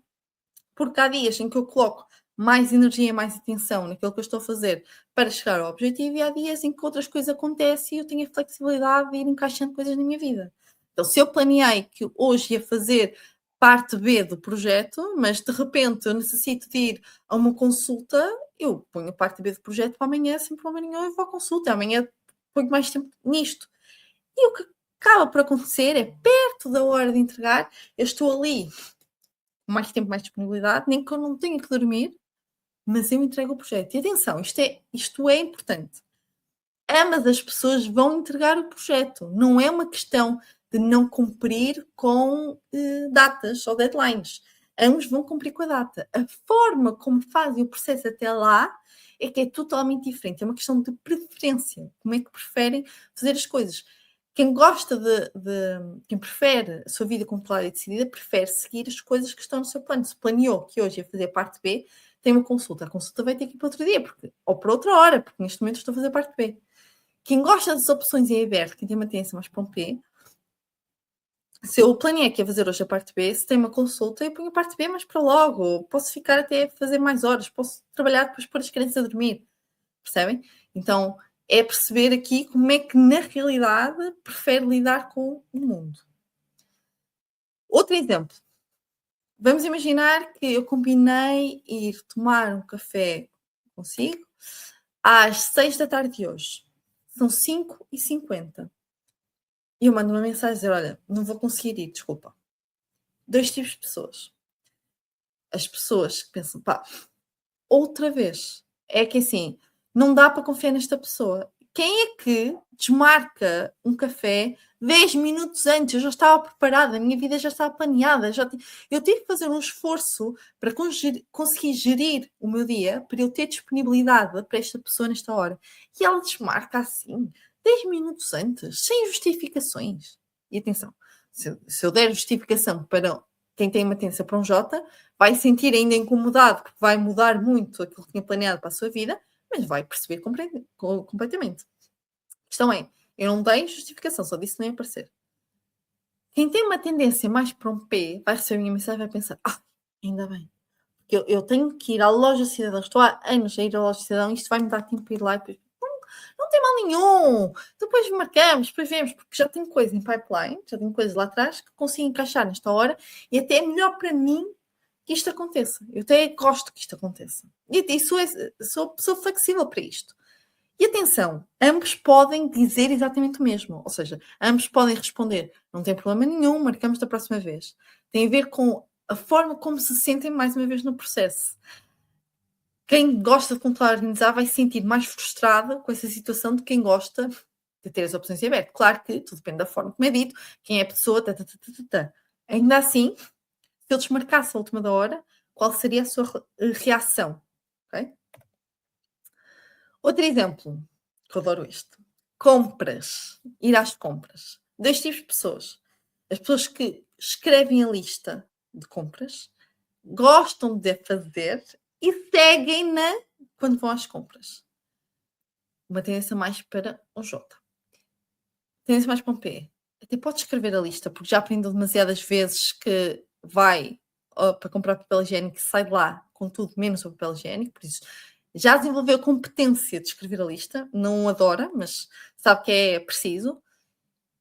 [SPEAKER 1] porque há dias em que eu coloco mais energia, mais atenção naquilo que eu estou a fazer para chegar ao objetivo e há dias em que outras coisas acontecem e eu tenho a flexibilidade de ir encaixando coisas na minha vida. Então, se eu planeei que hoje ia fazer parte B do projeto, mas de repente eu necessito de ir a uma consulta, eu ponho a parte B do projeto para amanhã, sem problema nenhum, eu vou à consulta, amanhã ponho mais tempo nisto. E o que acaba por acontecer é, perto da hora de entregar, eu estou ali com mais tempo, mais disponibilidade, nem que eu não tenha que dormir, mas eu entrego o projeto. E atenção, isto é importante. Ambas as pessoas vão entregar o projeto. Não é uma questão de não cumprir com datas ou deadlines. Ambos vão cumprir com a data. A forma como fazem o processo até lá é que é totalmente diferente. É uma questão de preferência. Como é que preferem fazer as coisas? Quem gosta quem prefere a sua vida controlada e decidida, prefere seguir as coisas que estão no seu plano. Se planeou que hoje ia fazer parte B, tem uma consulta. A consulta vai ter que ir para outro dia, ou para outra hora, porque neste momento estou a fazer parte B. Quem gosta das opções em aberto, quem tem uma tendência mais para um P, se eu planeei que ia fazer hoje a parte B, se tem uma consulta, eu ponho a parte B, mas para logo. Posso ficar até fazer mais horas, posso trabalhar depois pôr as crianças a dormir. Percebem? Então, é perceber aqui como é que, na realidade, prefere lidar com o mundo. Outro exemplo. Vamos imaginar que eu combinei ir tomar um café consigo às 6 da tarde de hoje. São 5h50. E eu mando uma mensagem a dizer, olha, não vou conseguir ir, desculpa. 2 tipos de pessoas. As pessoas que pensam, pá, outra vez. É que assim, não dá para confiar nesta pessoa. Quem é que desmarca um café 10 minutos antes? Eu já estava preparada, a minha vida já estava planeada. Eu tive que fazer um esforço para conseguir gerir o meu dia, para eu ter disponibilidade para esta pessoa nesta hora. E ela desmarca assim, 10 minutos antes, sem justificações. E atenção, se eu der justificação para quem tem uma tendência para um J, vai sentir ainda incomodado, porque vai mudar muito aquilo que tinha planeado para a sua vida, mas vai perceber completamente. A questão é, eu não dei justificação, só disse que não ia aparecer. Quem tem uma tendência mais para um P, vai receber a minha mensagem e vai pensar, ainda bem, eu tenho que ir à loja de cidadão, estou há anos a ir à loja de cidadão, isto vai me dar tempo para ir lá e depois, não tem mal nenhum, depois marcamos, depois vemos, porque já tenho coisas em pipeline, já tenho coisas lá atrás que consigo encaixar nesta hora e até é melhor para mim que isto aconteça. Eu até gosto que isto aconteça. E sou flexível para isto. E atenção, ambos podem dizer exatamente o mesmo. Ou seja, ambos podem responder, não tem problema nenhum, marcamos da próxima vez. Tem a ver com a forma como se sentem mais uma vez no processo. Quem gosta de controlar e organizar vai se sentir mais frustrado com essa situação de quem gosta de ter as opções em aberto. Claro que tudo depende da forma como é dito, quem é a pessoa, Ainda assim, se eu desmarcasse a última da hora, qual seria a sua reação? Okay? Outro exemplo, que eu adoro este. Compras. Ir às compras. 2 tipos de pessoas. As pessoas que escrevem a lista de compras, gostam de a fazer e seguem-na quando vão às compras. Uma tendência mais para um J. Tendência mais para um P. Até pode escrever a lista, porque já aprendeu demasiadas vezes que vai para comprar papel higiênico e sai de lá com tudo menos o papel higiênico, por isso já desenvolveu a competência de escrever a lista, não adora, mas sabe que é preciso.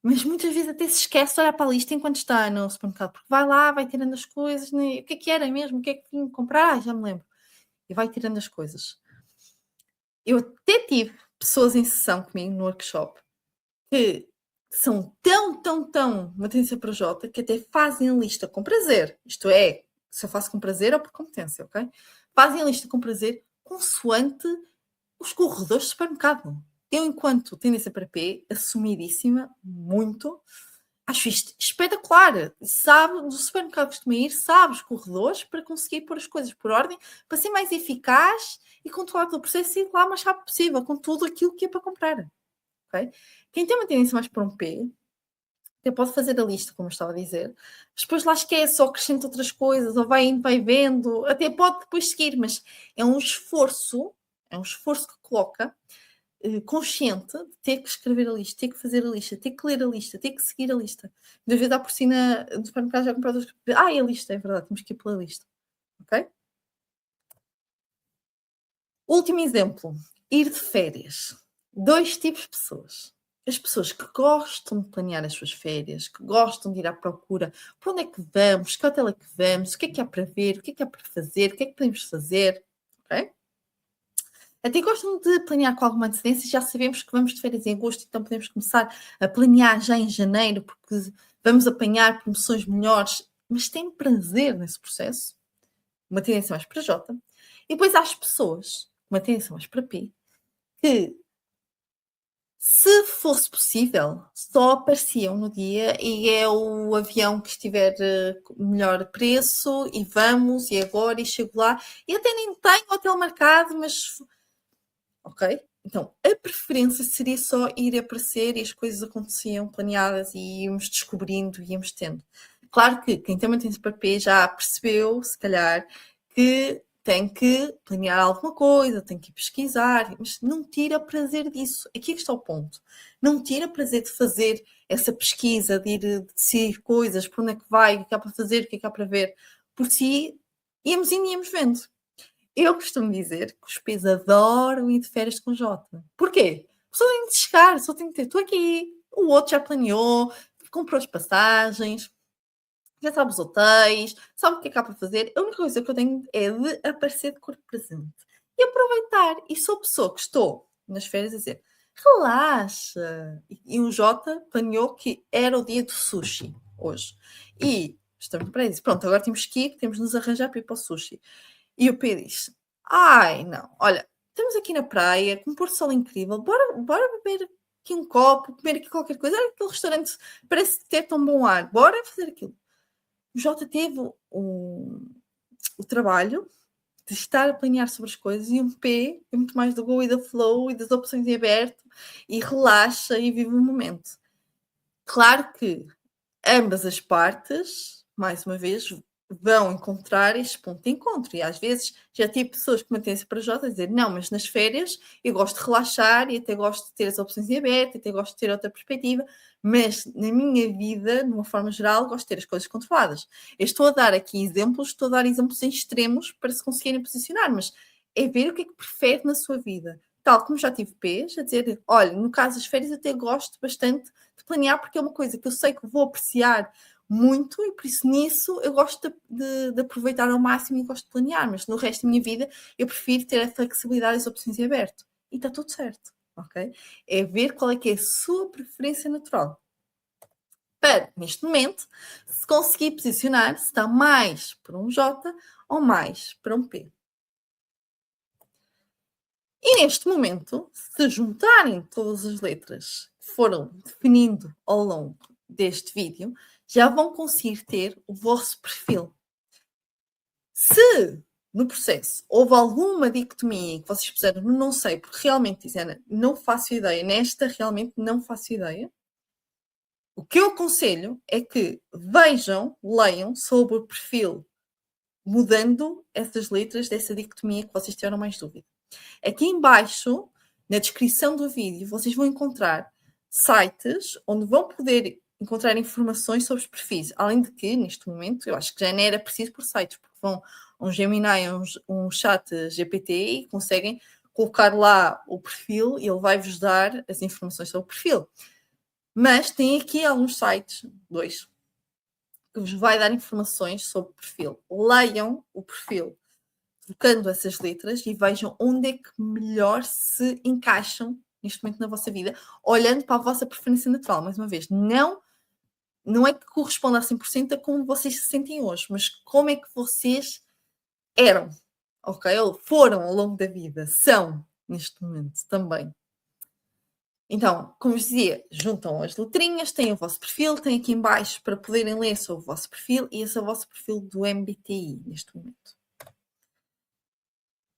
[SPEAKER 1] Mas muitas vezes até se esquece de olhar para a lista enquanto está no supermercado, porque vai lá, vai tirando as coisas, né? O que é que era mesmo? O que é que vim comprar? Já me lembro. E vai tirando as coisas. Eu até tive pessoas em sessão comigo no workshop que são tão uma tendência para J que até fazem a lista com prazer. Isto é, se eu faço com prazer ou por competência, ok? Fazem a lista com prazer consoante os corredores de supermercado. Eu, enquanto tendência para P, assumidíssima, muito, acho isto espetacular. Sabe, do supermercado que costuma ir, sabe os corredores para conseguir pôr as coisas por ordem, para ser mais eficaz e controlar todo o processo e ir lá o mais rápido possível, com tudo aquilo que é para comprar. Okay? Quem tem uma tendência mais para um P, até pode fazer a lista, como eu estava a dizer, mas depois lá esquece ou acrescenta outras coisas, ou vai indo, vai vendo, até pode depois seguir, mas é um esforço que coloca consciente de ter que escrever a lista, ter que fazer a lista, ter que ler a lista, ter que seguir a lista. De vez dar por si no supermercado já comprar outras coisas. É a lista, é verdade, temos que ir pela lista. Ok? Último exemplo, ir de férias. 2 tipos de pessoas. as pessoas que gostam de planear as suas férias, que gostam de ir à procura, para onde é que vamos, que hotel é que vamos, o que é que há para ver, o que é que há para fazer, o que é que podemos fazer, ok? Até gostam de planear com alguma antecedência, já sabemos que vamos de férias em agosto, então podemos começar a planear já em janeiro, porque vamos apanhar promoções melhores, mas têm prazer nesse processo, uma tendência mais para J. E depois há as pessoas, uma tendência mais para P, que se fosse possível, só apareciam no dia e é o avião que estiver melhor preço e vamos, e agora, e chego lá. E até nem tenho hotel marcado, mas... Ok? Então, a preferência seria só ir aparecer e as coisas aconteciam planeadas e íamos descobrindo e íamos tendo. Claro que quem tem uma tendência para P já percebeu, se calhar, que tem que planear alguma coisa, tem que ir pesquisar, mas não tira prazer disso. Aqui é que está o ponto. Não tira prazer de fazer essa pesquisa, de ir decidir coisas, por onde é que vai, o que há para fazer, o que há para ver. Por si, íamos indo e íamos vendo. Eu costumo dizer que os P's adoram ir de férias com Jota. Porquê? Só tem de chegar, só tem de ter, estou aqui. O outro já planeou, comprou as passagens, já sabe os hotéis, sabe o que é que há para fazer. A única coisa que eu tenho é de aparecer de corpo presente e aproveitar. E sou a pessoa que estou nas férias a dizer relaxa. E o Jota planeou que era o dia do sushi hoje. E estamos para isso. Pronto, agora temos que ir, temos de nos arranjar para ir para o sushi. E o P diz: ai, não, olha, estamos aqui na praia, com um pôr do sol incrível, bora beber aqui um copo, comer aqui qualquer coisa. Olha, aquele restaurante parece ter tão bom ar, bora fazer aquilo. O Jota teve o trabalho de estar a planear sobre as coisas e um P é muito mais do go e da flow e das opções em aberto e relaxa e vive o momento. Claro que ambas as partes, mais uma vez, vão encontrar este ponto de encontro. E às vezes já tive pessoas que mantêm-se para J a dizer: não, mas nas férias eu gosto de relaxar e até gosto de ter as opções em aberto, até gosto de ter outra perspectiva, mas na minha vida, de uma forma geral, gosto de ter as coisas controladas. Eu estou a dar aqui exemplos, estou a dar exemplos em extremos para se conseguirem posicionar, mas é ver o que é que prefere na sua vida. Tal como já tive P's a dizer: olha, no caso das férias, até gosto bastante de planear, porque é uma coisa que eu sei que vou apreciar muito e por isso nisso eu gosto de aproveitar ao máximo e gosto de planear, mas no resto da minha vida eu prefiro ter a flexibilidade e as opções em aberto. E está tudo certo, ok? É ver qual é que é a sua preferência natural. Para, neste momento, se conseguir posicionar se está mais para um J ou mais para um P. E neste momento, se juntarem todas as letras que foram definindo ao longo deste vídeo, já vão conseguir ter o vosso perfil. Se no processo houve alguma dicotomia que vocês puseram no não sei, porque realmente dizem não faço ideia, nesta realmente não faço ideia, o que eu aconselho é que vejam, leiam sobre o perfil, mudando essas letras dessa dicotomia que vocês tiveram mais dúvida. Aqui embaixo, na descrição do vídeo, vocês vão encontrar sites onde vão poder encontrar informações sobre os perfis. Além de que, neste momento, eu acho que já nem era preciso por sites, porque vão a um Gemini, um chat GPT e conseguem colocar lá o perfil e ele vai-vos dar as informações sobre o perfil. Mas tem aqui alguns sites, dois, que vos vai dar informações sobre o perfil. Leiam o perfil trocando essas letras e vejam onde é que melhor se encaixam neste momento na vossa vida, olhando para a vossa preferência natural. Mais uma vez, não é que corresponda a 100% a como vocês se sentem hoje, mas como é que vocês eram, ok? Ou foram ao longo da vida, são neste momento também. Então, como vos dizia, juntam as letrinhas, têm o vosso perfil, têm aqui em baixo para poderem ler sobre o vosso perfil e esse é o vosso perfil do MBTI neste momento.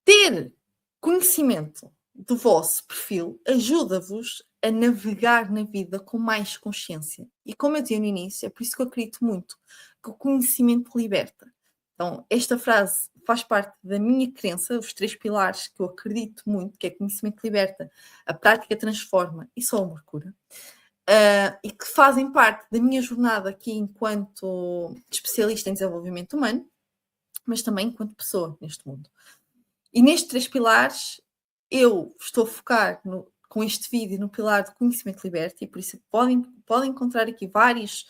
[SPEAKER 1] Ter conhecimento do vosso perfil ajuda-vos a navegar na vida com mais consciência. E como eu dizia no início, é por isso que eu acredito muito que o conhecimento liberta. Então, esta frase faz parte da minha crença, os 3 pilares que eu acredito muito, que é conhecimento liberta, a prática transforma e só o amor cura. E que fazem parte da minha jornada aqui enquanto especialista em desenvolvimento humano, mas também enquanto pessoa neste mundo. E nestes 3 pilares, eu estou a focar com este vídeo no pilar do Conhecimento Liberta, e por isso podem encontrar aqui vários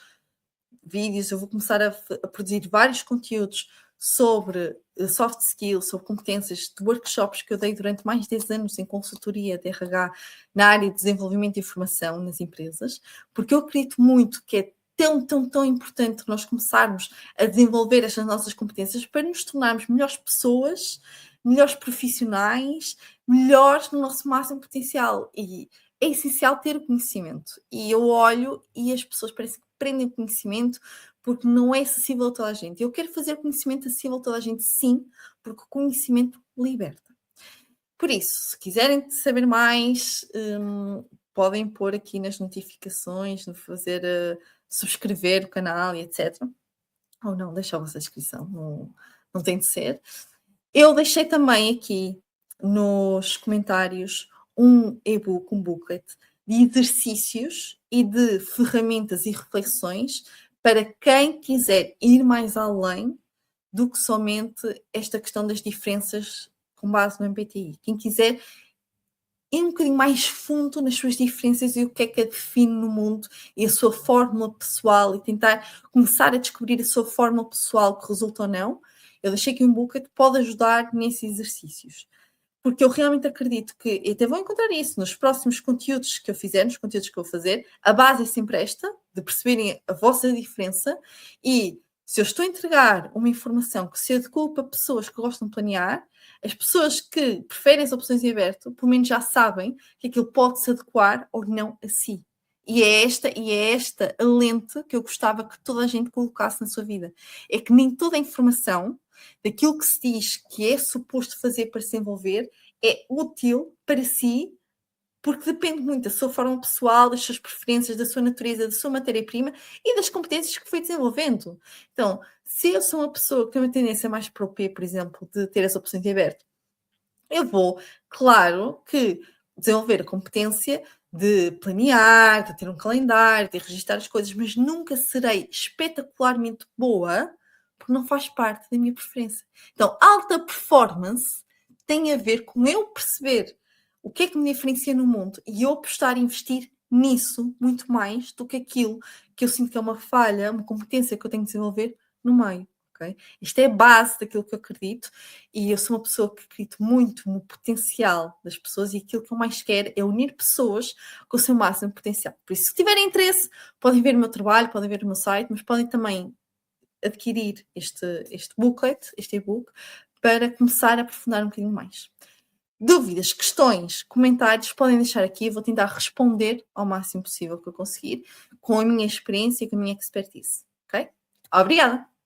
[SPEAKER 1] vídeos. Eu vou começar a produzir vários conteúdos sobre soft skills, sobre competências de workshops que eu dei durante mais de 10 anos em consultoria de RH na área de desenvolvimento de informação nas empresas, porque eu acredito muito que é tão importante nós começarmos a desenvolver estas nossas competências para nos tornarmos melhores pessoas, melhores profissionais, melhores no nosso máximo potencial. E é essencial ter o conhecimento. E eu olho e as pessoas parecem que prendem conhecimento porque não é acessível a toda a gente. Eu quero fazer conhecimento acessível a toda a gente, sim, porque o conhecimento liberta. Por isso, se quiserem saber mais, podem pôr aqui nas notificações, fazer subscrever o canal e etc. Ou não, deixar a vossa inscrição, não tem de ser. Eu deixei também aqui nos comentários um e-book, um booklet de exercícios e de ferramentas e reflexões para quem quiser ir mais além do que somente esta questão das diferenças com base no MBTI. Quem quiser ir um bocadinho mais fundo nas suas diferenças e o que é que a define no mundo e a sua fórmula pessoal e tentar começar a descobrir a sua fórmula pessoal que resulta ou não, eu deixei aqui um booklet que pode ajudar nesses exercícios. Porque eu realmente acredito que, e até vou encontrar isso nos próximos conteúdos que eu fizer, nos conteúdos que eu vou fazer, a base é sempre esta, de perceberem a vossa diferença, e se eu estou a entregar uma informação que se adequa para pessoas que gostam de planear, as pessoas que preferem as opções em aberto, pelo menos já sabem que aquilo pode se adequar ou não a si. E é esta a lente que eu gostava que toda a gente colocasse na sua vida. É que nem toda a informação daquilo que se diz que é suposto fazer para se envolver é útil para si, porque depende muito da sua forma pessoal, das suas preferências, da sua natureza, da sua matéria-prima e das competências que foi desenvolvendo. Então, se eu sou uma pessoa que tem uma tendência mais para o P, por exemplo, de ter as opções em aberto, eu vou, claro, que desenvolver a competência de planear, de ter um calendário, de registrar as coisas, mas nunca serei espetacularmente boa porque não faz parte da minha preferência. Então, alta performance tem a ver com eu perceber o que é que me diferencia no mundo e eu apostar e investir nisso muito mais do que aquilo que eu sinto que é uma falha, uma competência que eu tenho que desenvolver no meio. Okay? Isto é a base daquilo que eu acredito e eu sou uma pessoa que acredito muito no potencial das pessoas e aquilo que eu mais quero é unir pessoas com o seu máximo potencial. Por isso, se tiverem interesse, podem ver o meu trabalho, podem ver o meu site, mas podem também adquirir este booklet, este e-book, para começar a aprofundar um bocadinho mais. Dúvidas, questões, comentários, podem deixar aqui. Eu vou tentar responder ao máximo possível que eu conseguir, com a minha experiência e com a minha expertise. Ok? Obrigada!